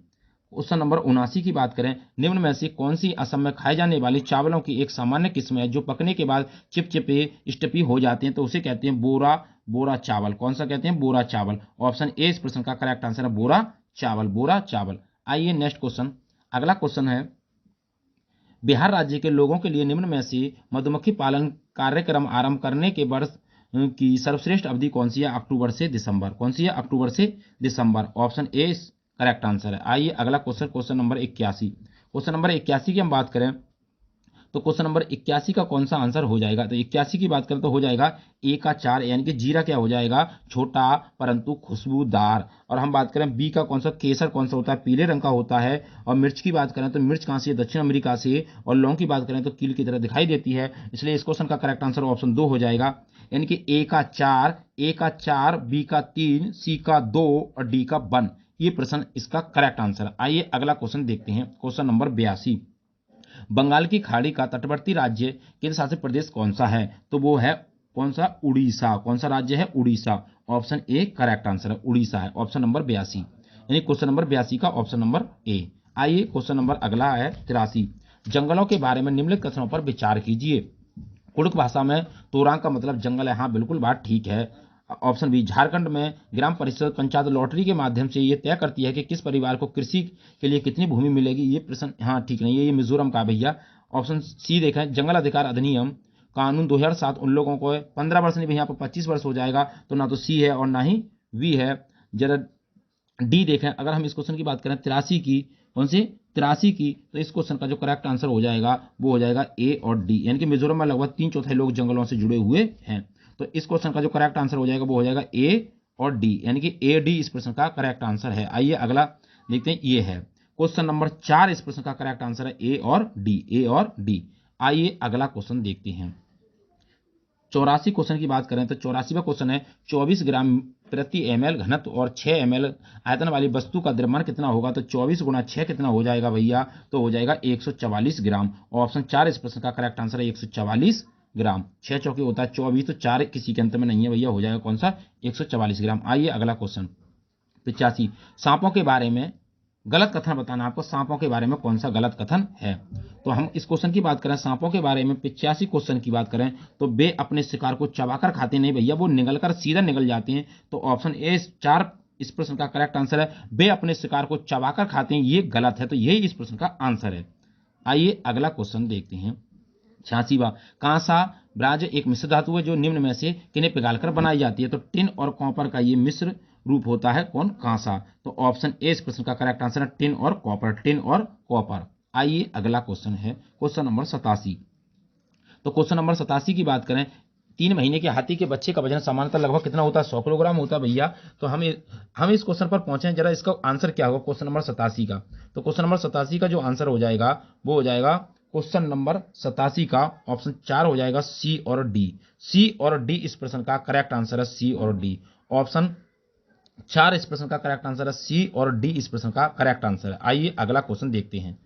क्वेश्चन नंबर 79 की बात करें। निम्न में से कौन सी असम में खाई जाने वाली चावलों की एक सामान्य किस्म है जो पकने के बाद चिपचिपे स्टफी हो जाते हैं, तो उसे कहते हैं बोरा चावल। कौन सा कहते हैं, बोरा चावल, ऑप्शन ए इस प्रश्न का करेक्ट आंसर है, बोरा चावल। आइए नेक्स्ट क्वेश्चन, अगला क्वेश्चन है बिहार राज्य के लोगों के लिए निम्न में से मधुमक्खी पालन कार्यक्रम आरंभ करने के वर्ष की सर्वश्रेष्ठ अवधि कौन सी है। अक्टूबर से दिसंबर। कौन सी है, अक्टूबर से दिसंबर, ऑप्शन ए करेक्ट आंसर है। आइए अगला question, question number 81। Question number 81 की हम बात करें तो क्वेश्चन नंबर 81 का कौन सा आंसर हो जाएगा, तो 81 की बात करें तो हो जाएगा ए का 4, यानी कि जीरा क्या हो जाएगा, छोटा परंतु खुशबूदार। और हम बात करें बी का कौन सा, केसर कौन सा होता है, पीले रंग का होता है। और मिर्च की बात करें तो मिर्च कहां से है, दक्षिण अमेरिका से। और लौंग की बात करें तो कील की तरह दिखाई देती है, इसलिए इस क्वेश्चन का करेक्ट आंसर ऑप्शन 2 हो जाएगा। यानी कि ए का 4, बी का 3, सी का 2 और डी का 1, ये प्रश्न इसका करेक्ट आंसर। आइए अगला क्वेश्चन देखते हैं, क्वेश्चन नंबर 82। बंगाल की खाड़ी का तटवर्ती राज्य केंद्र शासित प्रदेश कौन सा है, तो वो है कौन सा, उड़ीसा। कौन सा राज्य है, Orissa, option A correct answer है, उड़ीसा है, ऑप्शन नंबर 82, यानी क्वेश्चन नंबर 82 का ऑप्शन नंबर ए। आइए क्वेश्चन नंबर अगला है 83। जंगलों के बारे में निम्नलिखित कथनों पर विचार कीजिए। कुड़ुक भाषा में तोरांग का मतलब जंगल है। हाँ बिल्कुल बात ठीक है, ऑप्शन बी। झारखंड में ग्राम परिषद पंचायत लॉटरी के माध्यम से ये तय करती है कि किस परिवार को कृषि के लिए कितनी भूमि मिलेगी, ये प्रश्न हाँ ठीक नहीं है, ये मिजोरम का भैया। ऑप्शन सी देखें, जंगल अधिकार अधिनियम कानून 2007 उन लोगों को 15 वर्ष नहीं, यहाँ पर 25 वर्ष हो जाएगा, तो ना तो सी है और ना ही वी है। जरा डी देखें, अगर हम इस क्वेश्चन की बात करें 83 की, कौन सी 83 की, तो इस क्वेश्चन का जो करेक्ट आंसर हो जाएगा वो हो जाएगा ए और डी, यानी कि मिजोरम में लगभग 3/4 लोग जंगलों से जुड़े हुए हैं। तो इस क्वेश्चन का जो करेक्ट आंसर हो जाएगा वो हो जाएगा ए और डी, यानी कि ए डी इस प्रश्न का करेक्ट आंसर है। आइए अगला देखते हैं, ये है क्वेश्चन नंबर 4, इस प्रश्न का करेक्ट आंसर है ए और डी। आइए अगला क्वेश्चन देखते हैं, 84 क्वेश्चन की बात करें तो 84वां क्वेश्चन है 24 ग्राम प्रति ml घनत्व और 6 ml आयतन वाली वस्तु का द्रव्यमान कितना होगा, तो 24 गुणा 6 कितना हो जाएगा भैया, तो हो जाएगा 144 ग्राम। ऑप्शन 4 इस प्रश्न का करेक्ट आंसर है 144 ग्राम। 6 चौके होता है 24, तो 4 किसी के अंत में नहीं है भैया, हो जाएगा कौन सा, 144 ग्राम। आइए अगला क्वेश्चन 85। सांपों के बारे में गलत कथन बताना आपको, सांपों के बारे में कौन सा गलत कथन है। तो हम इस क्वेश्चन की बात करें, सांपों के बारे में 85 क्वेश्चन की बात करें तो वे अपने शिकार को चबाकर खाते नहीं भैया, वो निगलकर सीधा निगल जाते हैं। तो ऑप्शन ए 4 इस प्रश्न का करेक्ट आंसर है। वे अपने शिकार को चबाकर खाते हैं, ये गलत है, तो यही इस प्रश्न का आंसर है। आइए अगला क्वेश्चन देखते हैं। 86वां, कांसा ब्राज एक मिश्र धातु है जो निम्न में से किन्हें पिघालकर बनाई जाती है। तो टिन और कॉपर का ये मिश्र रूप होता है कौन, कांसा। तो ऑप्शन ए इस प्रश्न का करेक्ट आंसर है, टिन और कॉपर, टिन और कॉपर। आइए अगला क्वेश्चन है क्वेश्चन नंबर 87। तो क्वेश्चन नंबर 87 की बात करें, 3 महीने के हाथी के बच्चे का वजन सामान्यतः लगभग कितना होता है, 100 किलोग्राम होता है भैया। तो हम इस क्वेश्चन पर पहुंचे हैं, जरा इसका आंसर क्या होगा क्वेश्चन नंबर 87 का। तो क्वेश्चन नंबर 87 का जो आंसर हो जाएगा वो हो जाएगा क्वेश्चन नंबर 87 का ऑप्शन 4 हो जाएगा, सी और डी। सी और डी इस प्रश्न का करेक्ट आंसर है, सी और डी। ऑप्शन 4 इस प्रश्न का करेक्ट आंसर है, सी और डी इस प्रश्न का करेक्ट आंसर है। आइए अगला क्वेश्चन देखते हैं।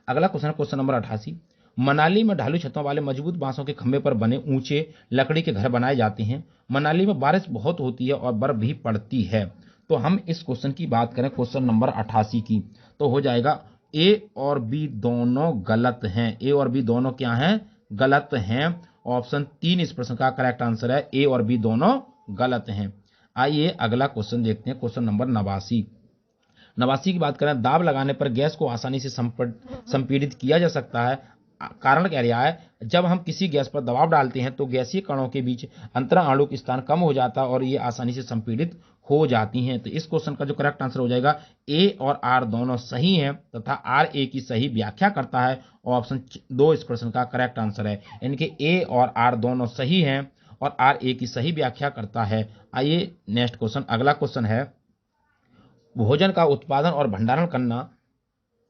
अगला क्वेश्चन क्वेश्चन नंबर 88। मनाली में ढालू छतों वाले मजबूत बांसों के खंभे पर बने ऊंचे लकड़ी के घर बनाए जाते हैं। मनाली में बारिश बहुत होती है और बर्फ भी पड़ती है। तो हम इस क्वेश्चन की बात करें क्वेश्चन नंबर 88 की, तो हो जाएगा ए और बी दोनों गलत हैं। ए और बी दोनों क्या हैं, गलत हैं। ऑप्शन 3 इस प्रश्न का करेक्ट आंसर है, ए और बी दोनों गलत हैं। आइए अगला क्वेश्चन देखते हैं क्वेश्चन नंबर 89। 89 की बात करें, दाब लगाने पर गैस को आसानी से संपीड़ित किया जा सकता है। कारण क्या रहा है, जब हम किसी गैस पर दबाव डालते हैं तो गैसीय कणों के बीच अंतराणुक स्थान कम हो जाता है और ये आसानी से संपीड़ित हो जाती हैं। तो इस क्वेश्चन का जो करेक्ट आंसर हो जाएगा, ए और आर दोनों सही हैं तथा आर ए की सही व्याख्या करता है। ऑप्शन 2 इस प्रश्न का करेक्ट आंसर है। इनके ए और आर दोनों सही हैं और आर ए की सही व्याख्या करता है। आइए नेक्स्ट क्वेश्चन, अगला क्वेश्चन है, भोजन का उत्पादन और भंडारण करना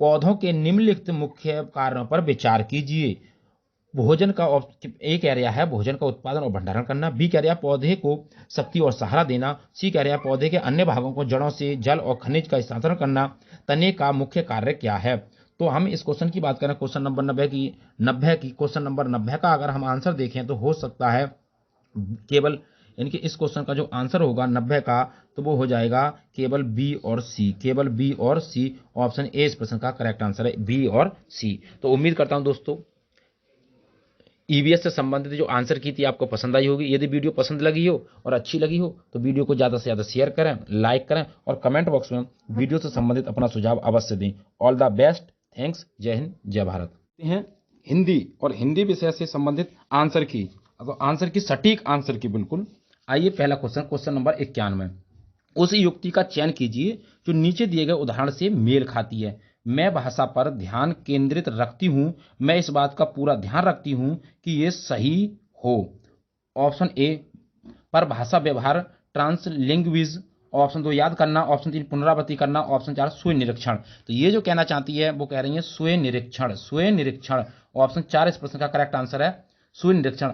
पौधों के निम्नलिखित मुख्य कारणों पर विचार कीजिए। भोजन का ए कह रहा है भोजन का उत्पादन और भंडारण करना, बी कह रहा है पौधे को शक्ति और सहारा देना, सी कह रहा है पौधे के अन्य भागों को जड़ों से जल और खनिज का स्थानांतरण करना, तने का मुख्य कार्य क्या है। तो हम इस क्वेश्चन की बात करें क्वेश्चन नंबर 90 की क्वेश्चन नंबर 90 का अगर हम आंसर देखें तो हो सकता है केवल, यानी कि इस क्वेश्चन का जो आंसर होगा 90 का, तो वो हो जाएगा केवल बी और सी, केवल बी और सी। ऑप्शन ए इस प्रश्न का करेक्ट आंसर है, बी और सी। तो उम्मीद करता हूं दोस्तों ईवीएस से संबंधित जो आंसर की थी आपको पसंद आई होगी। यदि वीडियो पसंद लगी हो और अच्छी लगी हो तो वीडियो को ज़्यादा से ज़्यादा शेयर करें, लाइक करें और कमेंट बॉक्स में वीडियो से संबंधित अपना सुझाव अवश्य दें। ऑल द बेस्ट, थैंक्स, जय हिंद, जय भारत। हैं हिंदी और हिंदी विषय से संबंधित आंसर की, तो आंसर की सटीक आंसर की बिल्कुल। आइए पहला क्वेश्चन, क्वेश्चन नंबर 91। उस युक्ति का चयन कीजिए जो नीचे दिए गए उदाहरण से मेल खाती है। मैं भाषा पर ध्यान केंद्रित रखती हूं, मैं इस बात का पूरा ध्यान रखती हूं कि ये सही हो। ऑप्शन ए पर भाषा व्यवहार, ट्रांसलिंग्विज। ऑप्शन 2 याद करना, ऑप्शन 3 पुनरावृत्ति करना, ऑप्शन 4 स्वयं निरीक्षण। तो ये जो कहना चाहती है वो कह रही है स्वयं निरीक्षण, स्वयं निरीक्षण। ऑप्शन 4 इस प्रश्न का करेक्ट आंसर है, स्वयं निरीक्षण।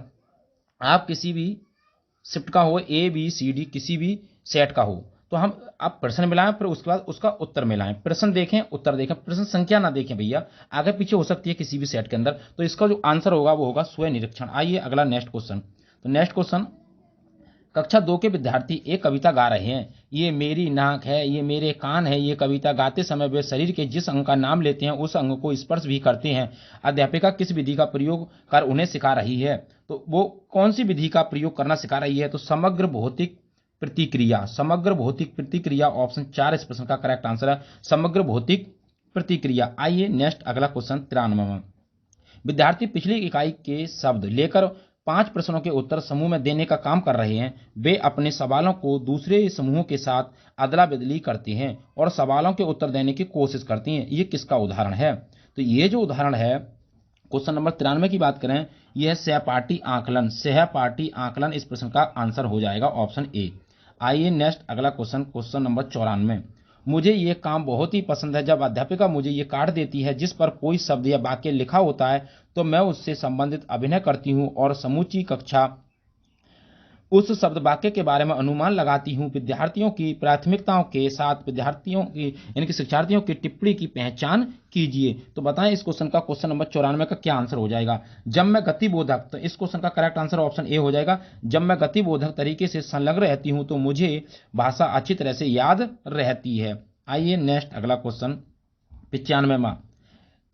आप किसी भी शिफ्ट का हो, ए बी सी डी किसी भी सेट का हो, तो हम आप प्रश्न मिलाएं फिर उसके बाद उसका उत्तर मिलाएं। प्रश्न देखें, उत्तर देखें, प्रश्न संख्या ना देखें भैया, आगे पीछे हो सकती है किसी भी सेट के अंदर। तो इसका जो आंसर होगा वो होगा स्वयं निरीक्षण। आइए अगला नेक्स्ट क्वेश्चन। तो नेक्स्ट क्वेश्चन, कक्षा 2 के विद्यार्थी एक कविता गा रहे हैं। ये मेरी नाक है, ये मेरे कान है। ये कविता गाते समय वे शरीर के जिस अंग का नाम लेते हैं उस अंग को स्पर्श भी करते हैं। अध्यापिका किस विधि का प्रयोग कर उन्हें सिखा रही है। तो वो कौन सी विधि का प्रयोग करना सिखा रही है। तो समग्र भौतिक प्रतिक्रिया, समग्र भौतिक प्रतिक्रिया। ऑप्शन 4 इस प्रश्न का करेक्ट आंसर है, समग्र भौतिक प्रतिक्रिया। आइए नेक्स्ट अगला क्वेश्चन 93। विद्यार्थी पिछली इकाई के शब्द लेकर 5 प्रश्नों के उत्तर समूह में देने का काम कर रहे हैं। वे अपने सवालों को दूसरे समूहों के साथ अदला बदली करते हैं और सवालों के उत्तर देने की कोशिश करती हैं। ये किसका उदाहरण है। तो ये जो उदाहरण है क्वेश्चन नंबर 93 की बात करें, यह सहपाठी आकलन, सहपाठी आकलन इस प्रश्न का आंसर हो जाएगा ऑप्शन ए। आइए नेक्स्ट अगला क्वेश्चन, क्वेश्चन नंबर 94। मुझे ये काम बहुत ही पसंद है। जब अध्यापिका मुझे ये कार्ड देती है जिस पर कोई शब्द या वाक्य लिखा होता है तो मैं उससे संबंधित अभिनय करती हूँ और समूची कक्षा उस शब्द वाक्य के बारे में अनुमान लगाती हूँ। विद्यार्थियों की प्राथमिकताओं के साथ विद्यार्थियों की इनके शिक्षार्थियों की टिप्पणी की पहचान कीजिए। तो बताएं इस क्वेश्चन का, क्वेश्चन नंबर 94 का क्या आंसर हो जाएगा। जब मैं गतिबोधक, तो इस क्वेश्चन का करेक्ट आंसर ऑप्शन ए हो जाएगा। जब मैं गतिबोधक तरीके से संलग्न रहती हूँ तो मुझे भाषा अच्छी तरह से याद रहती है। आइए नेक्स्ट अगला क्वेश्चन, 95वां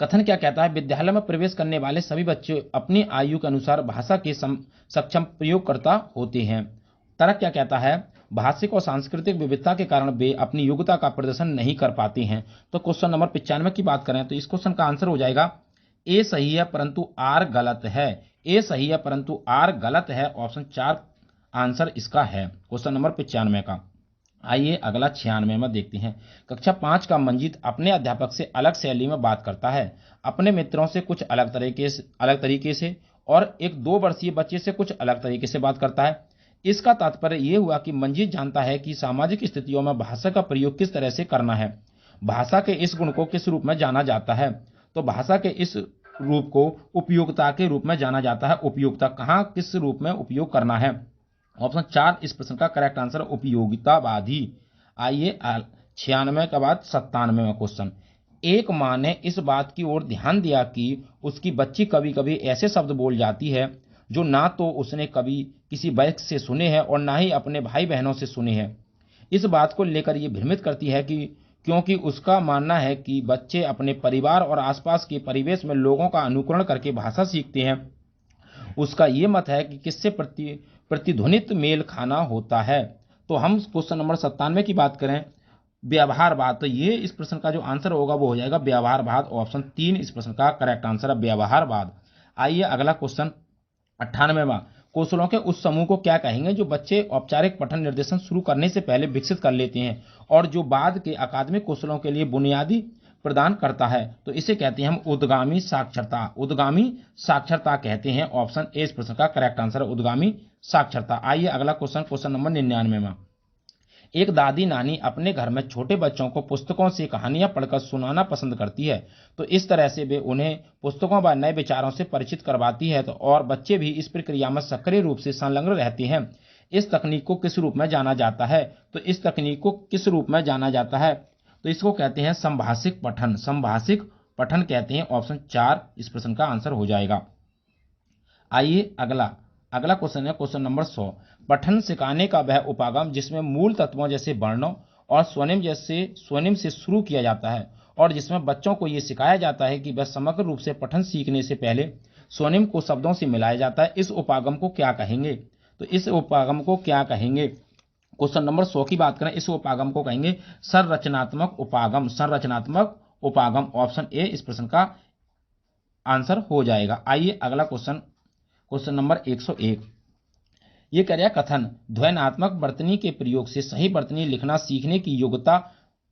कथन क्या कहता है, विद्यालय में प्रवेश करने वाले सभी बच्चे अपनी आयु के अनुसार भाषा के सक्षम प्रयोगकर्ता होते हैं। तर्क क्या कहता है, भाषिक और सांस्कृतिक विविधता के कारण वे अपनी योग्यता का प्रदर्शन नहीं कर पाते हैं। तो क्वेश्चन नंबर 95 की बात करें तो इस क्वेश्चन का आंसर हो जाएगा ए सही है परंतु आर गलत है। ए सही है परंतु आर गलत है, ऑप्शन 4 आंसर इसका है क्वेश्चन नंबर 95 का। आइए अगला 96 में देखते हैं। कक्षा 5 का मंजीत अपने अध्यापक से अलग शैली में बात करता है, अपने मित्रों से कुछ अलग तरीके से और एक 2 वर्षीय बच्चे से कुछ अलग तरीके से बात करता है। इसका तात्पर्य यह हुआ कि मंजीत जानता है कि सामाजिक स्थितियों में भाषा का प्रयोग किस तरह से करना है। भाषा के इस गुण को किस रूप में जाना जाता है, तो भाषा के इस रूप को उपयोगिता के रूप में जाना जाता है। उपयोगिता कहाँ किस रूप में उपयोग करना है, ऑप्शन 4 इस प्रश्न का करेक्ट आंसर उपयोगितावादी। आइए 96 के बाद 97वां क्वेश्चन। एक मां ने इस बात की ओर ध्यान दिया कि उसकी बच्ची कभी कभी ऐसे शब्द बोल जाती है जो ना तो उसने कभी किसी वयस्क से सुने हैं और ना ही अपने भाई बहनों से सुने हैं। इस बात को लेकर यह भ्रमित करती है कि क्योंकि उसका मानना है कि बच्चे अपने परिवार और आसपास के परिवेश में लोगों का अनुकरण करके भाषा सीखते हैं। उसका यह मत है कि किससे प्रतिध्वनित मेल खाना होता है। तो हम क्वेश्चन नंबर 97 की बात करें, व्यवहारवाद, तो ये इस प्रश्न का जो आंसर होगा वो हो जाएगा व्यवहारवाद, ऑप्शन 3 इस प्रश्न का करेक्ट आंसर है व्यवहारवाद। आइए अगला क्वेश्चन 98वां, कौशलों के उस समूह को क्या कहेंगे जो बच्चे औपचारिक पठन निर्देशन शुरू करने से पहले विकसित कर लेते हैं और जो बाद के अकादमिक कौशलों के लिए बुनियादी प्रदान करता है। तो इसे कहते हैं हम उद्गामी साक्षरता। उद्गामी साक्षरता कहते हैं, ऑप्शन ए इस प्रश्न का करेक्ट आंसर है उद्गामी साक्षरता। आइए अगला क्वेश्चन, क्वेश्चन नंबर 99वां, एक दादी नानी अपने घर में छोटे बच्चों को पुस्तकों से कहानियां पढ़कर सुनाना पसंद करती है। तो इस तरह से वे उन्हें पुस्तकों व नए विचारों से परिचित करवाती है, तो और बच्चे भी इस प्रक्रिया में सक्रिय रूप से संलग्न रहते हैं। इस तकनीक को किस रूप में जाना जाता है, तो इस तकनीक को किस रूप में जाना जाता है, तो इसको कहते हैं संभाषिक पठन। संभाषिक पठन कहते हैं, ऑप्शन 4 इस प्रश्न का आंसर हो जाएगा। आइए अगला क्वेश्चन है क्वेश्चन नंबर 100, पठन सिखाने का वह उपागम जिसमें मूल तत्वों जैसे वर्णों और स्वनिम से शुरू किया जाता है और जिसमें बच्चों को यह सिखाया जाता है कि वह समग्र रूप से पठन सीखने से पहले स्वनिम को शब्दों से मिलाया जाता है। इस उपागम को क्या कहेंगे, तो इस उपागम को क्या कहेंगे, क्वेश्चन नंबर 100 की बात करें, इस उपागम को कहेंगे संरचनात्मक उपागम। संरचनात्मक उपागम, ऑप्शन ए इस प्रश्न का आंसर हो जाएगा। आइए अगला क्वेश्चन, क्वेश्चन नंबर 101, ये कह रहा है कथन ध्वन्यात्मक वर्तनी के प्रयोग से सही वर्तनी लिखना सीखने की योग्यता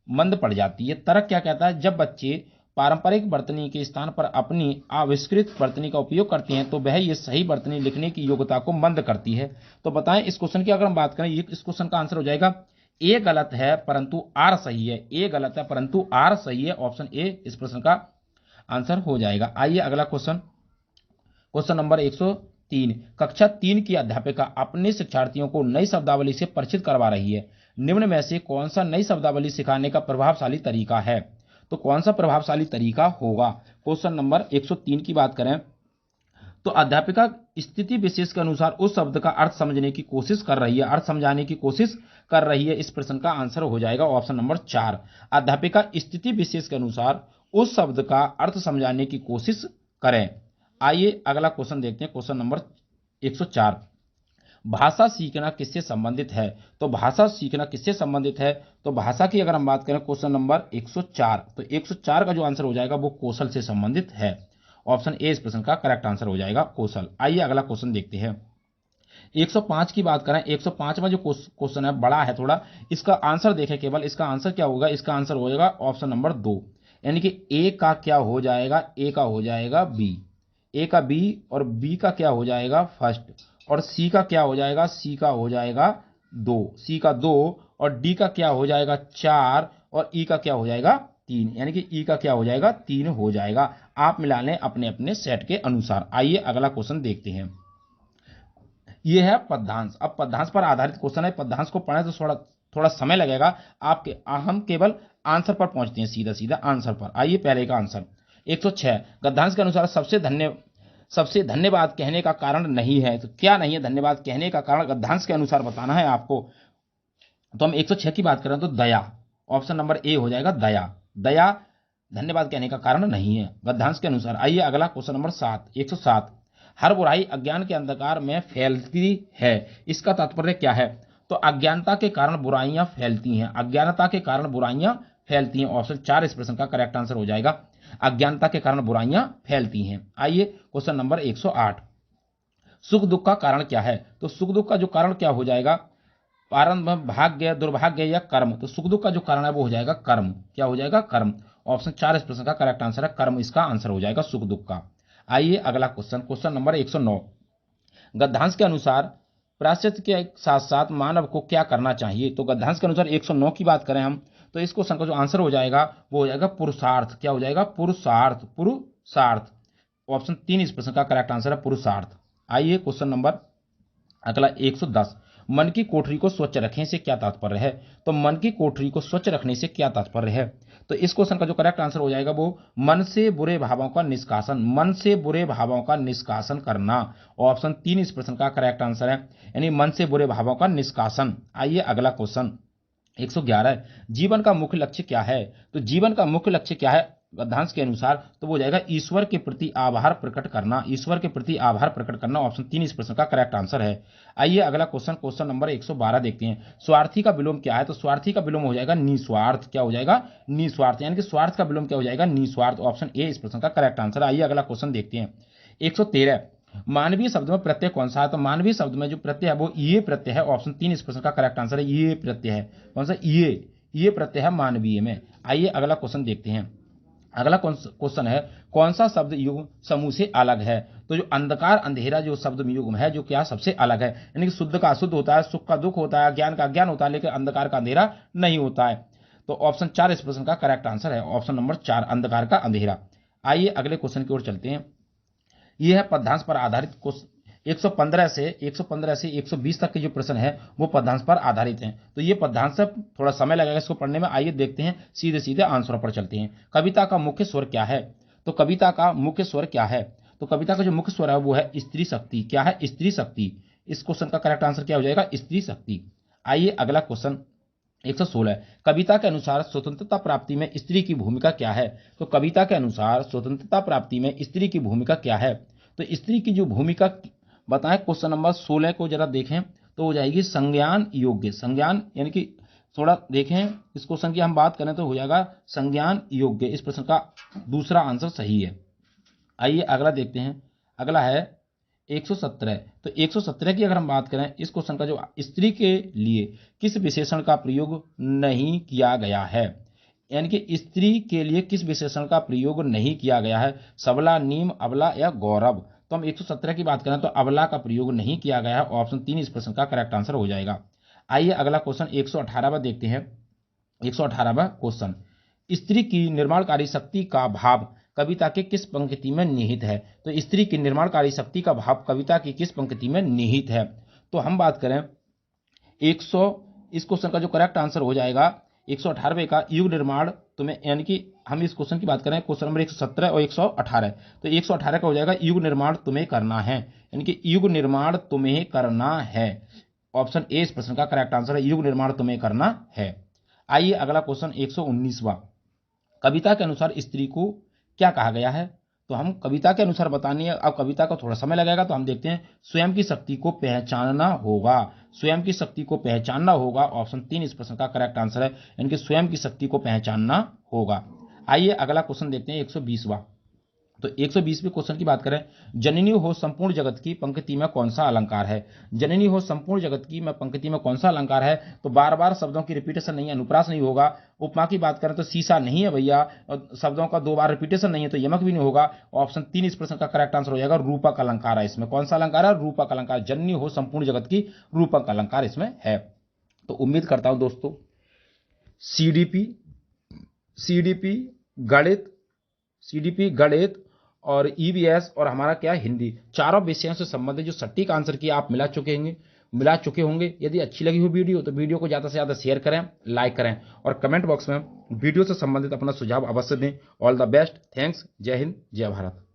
मंद पड़ जाती है। तर्क क्या कहता है, जब बच्चे पारंपरिक वर्तनी के स्थान पर अपनी आविष्कृत वर्तनी का उपयोग करते हैं तो वह ये सही वर्तनी लिखने की योग्यता को मंद करती है। तो बताएं इस क्वेश्चन की अगर हम बात करें, ये इस क्वेश्चन का आंसर हो जाएगा ए गलत है परंतु आर सही है। ए गलत है परंतु आर सही है, ऑप्शन ए इस प्रश्न का आंसर हो जाएगा। आइए अगला क्वेश्चन, क्वेश्चन नंबर 103, कक्षा 3 की अध्यापिका अपने शिक्षार्थियों को नई शब्दावली से परिचित करवा रही है। निम्न में से कौन सा नई शब्दावली सिखाने का प्रभावशाली तरीका है, तो कौन सा प्रभावशाली तरीका होगा। क्वेश्चन नंबर 103 की बात करें तो अध्यापिका स्थिति विशेष के अनुसार उस शब्द का अर्थ समझने की कोशिश कर रही है, अर्थ समझाने की कोशिश कर रही है। इस प्रश्न का आंसर हो जाएगा ऑप्शन नंबर 4, अध्यापिका स्थिति विशेष के अनुसार उस शब्द का अर्थ समझाने की कोशिश करें। आइए अगला क्वेश्चन देखते हैं, क्वेश्चन नंबर 104, भाषा सीखना किससे संबंधित है, तो भाषा सीखना किससे संबंधित है, तो भाषा की अगर हम बात करें क्वेश्चन नंबर 104, तो 104 का जो आंसर हो जाएगा वो कौशल से संबंधित है। ऑप्शन ए इस प्रश्न का करेक्ट आंसर हो जाएगा कौशल। आइए अगला क्वेश्चन देखते हैं, 105 की बात करें। 105 में जो क्वेश्चन है बड़ा है थोड़ा, इसका आंसर देखें केवल, इसका आंसर क्या होगा, इसका आंसर हो जाएगा ऑप्शन नंबर 2, यानी कि ए का क्या हो जाएगा, ए का हो जाएगा बी, ए का बी और बी का क्या हो जाएगा फर्स्ट, और सी का क्या हो जाएगा, सी का हो जाएगा 2, सी का 2 और डी का क्या हो जाएगा 4 और ई का क्या हो जाएगा 3, यानी कि ई का क्या हो जाएगा 3 हो जाएगा। आप मिला लें अपने अपने सेट के अनुसार। आइए अगला क्वेश्चन देखते हैं, यह है पद्यांश। अब पद्यांश पर आधारित क्वेश्चन है, पद्यांश को पढ़ें तो थोड़ा समय लगेगा आपके, हम केवल आंसर पर पहुंचते हैं, सीधा सीधा आंसर पर। आइए पहले का आंसर 106, गद्यांश के अनुसार सबसे धन्यवाद कहने का कारण नहीं है, तो क्या नहीं है धन्यवाद कहने का कारण, गद्यांश के अनुसार बताना है आपको। तो हम 106 की बात करें तो दया, ऑप्शन नंबर ए हो जाएगा दया। दया धन्यवाद कहने का कारण नहीं है गद्यांश के अनुसार। आइए अगला क्वेश्चन नंबर 107। हर बुराई अज्ञान के अंधकार में फैलती है, इसका तात्पर्य क्या है? तो अज्ञानता के कारण बुराइयां फैलती हैं, अज्ञानता के कारण बुराइयां फैलती हैं। ऑप्शन 4 इस प्रश्न का करेक्ट आंसर हो जाएगा, अज्ञानता के कारण बुराइयां फैलती हैं। आइए क्वेश्चन नंबर 108। सुख दुख का कारण क्या है? तो सुख दुख का जो कारण क्या हो जाएगा? प्रारंभ, भाग्य, दुर्भाग्य या कर्म। तो सुख दुख का जो कारण है वो हो जाएगा कर्म। क्या हो जाएगा? कर्म। ऑप्शन 4 इस प्रश्न का करेक्ट आंसर है, कर्म इसका आंसर हो जाएगा सुख दुख का। आइए अगला क्वेश्चन, क्वेश्चन नंबर 109। गद्यांश के अनुसार प्रायश्चित के साथ साथ मानव को क्या करना चाहिए? तो गद्यांश के अनुसार 109 की बात करें हम, तो इस क्वेश्चन का जो आंसर हो जाएगा वो हो जाएगा पुरुषार्थ। क्या हो जाएगा? पुरुषार्थ, पुरुषार्थ। ऑप्शन 3 इस प्रश्न का करेक्ट आंसर है, पुरुषार्थ। आइए क्वेश्चन नंबर अगला 110। मन की कोठरी को स्वच्छ रखें से क्या तात्पर्य है? तो मन की कोठरी को स्वच्छ रखने से क्या तात्पर्य है? तो इस क्वेश्चन का जो करेक्ट आंसर हो जाएगा वो मन से बुरे भावों का निष्कासन, मन से बुरे भावों का निष्कासन करना। ऑप्शन 3 इस प्रश्न का करेक्ट आंसर है, यानी मन से बुरे भावों का निष्कासन। आइए अगला क्वेश्चन 111। जीवन का मुख्य लक्ष्य क्या है? तो जीवन का मुख्य लक्ष्य क्या है गद्यांश के अनुसार? तो वो जाएगा ईश्वर के प्रति आभार प्रकट करना, ईश्वर के प्रति आभार प्रकट करना। ऑप्शन 3 इस प्रश्न का करेक्ट आंसर है। आइए अगला क्वेश्चन, क्वेश्चन नंबर 112 देखते हैं। स्वार्थी का विलोम क्या है? तो स्वार्थी का विलोम हो जाएगा निस्वार्थ। क्या हो जाएगा? निस्वार्थ, यानी कि स्वार्थ का विलोम क्या हो जाएगा? निस्वार्थ। ऑप्शन ए इस प्रश्न का करेक्ट आंसर। आइए अगला क्वेश्चन देखते हैं 113। मानवीय शब्द में प्रत्यय कौन सा है? तो मानवीय शब्द में जो प्रत्यय है वो ये प्रत्यय है। ऑप्शन 3 इस प्रश्न का करेक्ट आंसर है, ये प्रत्यय है। कौन सा? ये प्रत्यय है मानवीय में। आइए अगला क्वेश्चन देखते हैं। अगला क्वेश्चन है कौन सा शब्द युग्म समूह से अलग है? तो जो अंधकार अंधेरा जो शब्द युग्म है जो क्या सबसे अलग है, यानी कि शुद्ध का अशुद्ध होता है, सुख का दुख होता है, ज्ञान का अज्ञान होता है, लेकिन अंधकार का अंधेरा नहीं होता है। तो ऑप्शन 4 इस प्रश्न का करेक्ट आंसर है, ऑप्शन नंबर 4 अंधकार का अंधेरा। आइए अगले क्वेश्चन की ओर चलते हैं। यह है पद्यांश पर आधारित क्वेश्चन। 115 से 120 तक के जो प्रश्न है वो पद्यांश पर आधारित हैं। तो ये पद्यांश से थोड़ा समय लगेगा इसको पढ़ने में। आइए देखते हैं, सीधे सीधे आंसरों पर चलते हैं। कविता का मुख्य स्वर क्या है? तो कविता का मुख्य स्वर क्या है? तो कविता का जो मुख्य स्वर है वो है स्त्री शक्ति। क्या है? स्त्री शक्ति। इस क्वेश्चन का करेक्ट आंसर क्या हो जाएगा? स्त्री शक्ति। आइए अगला क्वेश्चन 116। कविता के अनुसार स्वतंत्रता प्राप्ति में स्त्री की भूमिका क्या है? तो कविता के अनुसार स्वतंत्रता प्राप्ति में स्त्री की भूमिका क्या है? तो स्त्री की जो भूमिका बताएं, क्वेश्चन नंबर 16 को जरा देखें तो हो जाएगी संज्ञान योग्य। संज्ञान यानी कि थोड़ा देखें इस क्वेश्चन की हम बात करें तो हो जाएगा संज्ञान योग्य। इस प्रश्न का दूसरा आंसर सही है। आइए अगला देखते हैं। अगला है 117। तो 117 की अगर हम बात करें, इस क्वेश्चन का जो स्त्री के लिए किस विशेषण का प्रयोग नहीं किया गया है, यानी कि स्त्री के लिए किस विशेषण का प्रयोग नहीं किया गया है? सबला, नीम, अबला या गौरव। तो हम 117 की बात करें तो अबला का प्रयोग नहीं किया गया है। ऑप्शन 3 इस प्रश्न का करेक्ट आंसर हो जाएगा। आइए अगला क्वेश्चन 118वां देखते हैं। 118वां क्वेश्चन, स्त्री की निर्माणकारी शक्ति का भाव कविता के किस पंक्ति में निहित है? तो स्त्री की निर्माणकारी शक्ति का भाव कविता की किस पंक्ति में निहित है? तो हम बात करें 100, इस क्वेश्चन का जो करेक्ट आंसर हो जाएगा 118वें का युग निर्माण तुम्हें, यानी कि हम इस क्वेश्चन की बात करें क्वेश्चन नंबर 117 और 118। तो 118 का हो जाएगा युग निर्माण तुम्हें करना है, यानी कि युग निर्माण तुम्हें करना है। ऑप्शन ए इस प्रश्न का करेक्ट आंसर है, युग निर्माण तुम्हें करना है। आइए अगला क्वेश्चन 119वां। कविता के अनुसार स्त्री को क्या कहा गया है? तो हम कविता के अनुसार बतानी है। अब कविता को थोड़ा समय लगेगा तो हम देखते हैं। स्वयं की शक्ति को पहचानना होगा, स्वयं की शक्ति को पहचानना होगा। ऑप्शन 3 इस प्रश्न का करेक्ट आंसर है, यानी कि स्वयं की शक्ति को पहचानना होगा। आइए अगला क्वेश्चन देखते हैं 120वां। तो 120वें क्वेश्चन की बात करें, जननी हो संपूर्ण जगत की पंक्ति में कौन सा अलंकार है? जननी हो संपूर्ण जगत की में पंक्ति में कौन सा अलंकार है? तो बार बार शब्दों की रिपीटेशन नहीं है, अनुप्रास नहीं होगा। उपमा की बात करें तो शीशा नहीं है भैया, और शब्दों का 2 बार रिपीटेशन नहीं है तो यमक भी नहीं होगा। ऑप्शन 3 इस प्रश्न का करेक्ट आंसर हो जाएगा, रूपक अलंकार है इसमें। कौन सा अलंकार है? रूपक अलंकार। जननी हो संपूर्ण जगत की रूपक अलंकार इसमें है। तो उम्मीद करता हूं दोस्तों सीडीपी गणित और ईवीएस और हमारा क्या हिंदी, चारों विषयों से संबंधित जो सटीक आंसर की आप मिला चुके होंगे। यदि अच्छी लगी हो वीडियो तो वीडियो को ज़्यादा से ज़्यादा शेयर करें, लाइक करें और कमेंट बॉक्स में वीडियो से संबंधित अपना सुझाव अवश्य दें। ऑल द बेस्ट, थैंक्स, जय हिंद, जय भारत।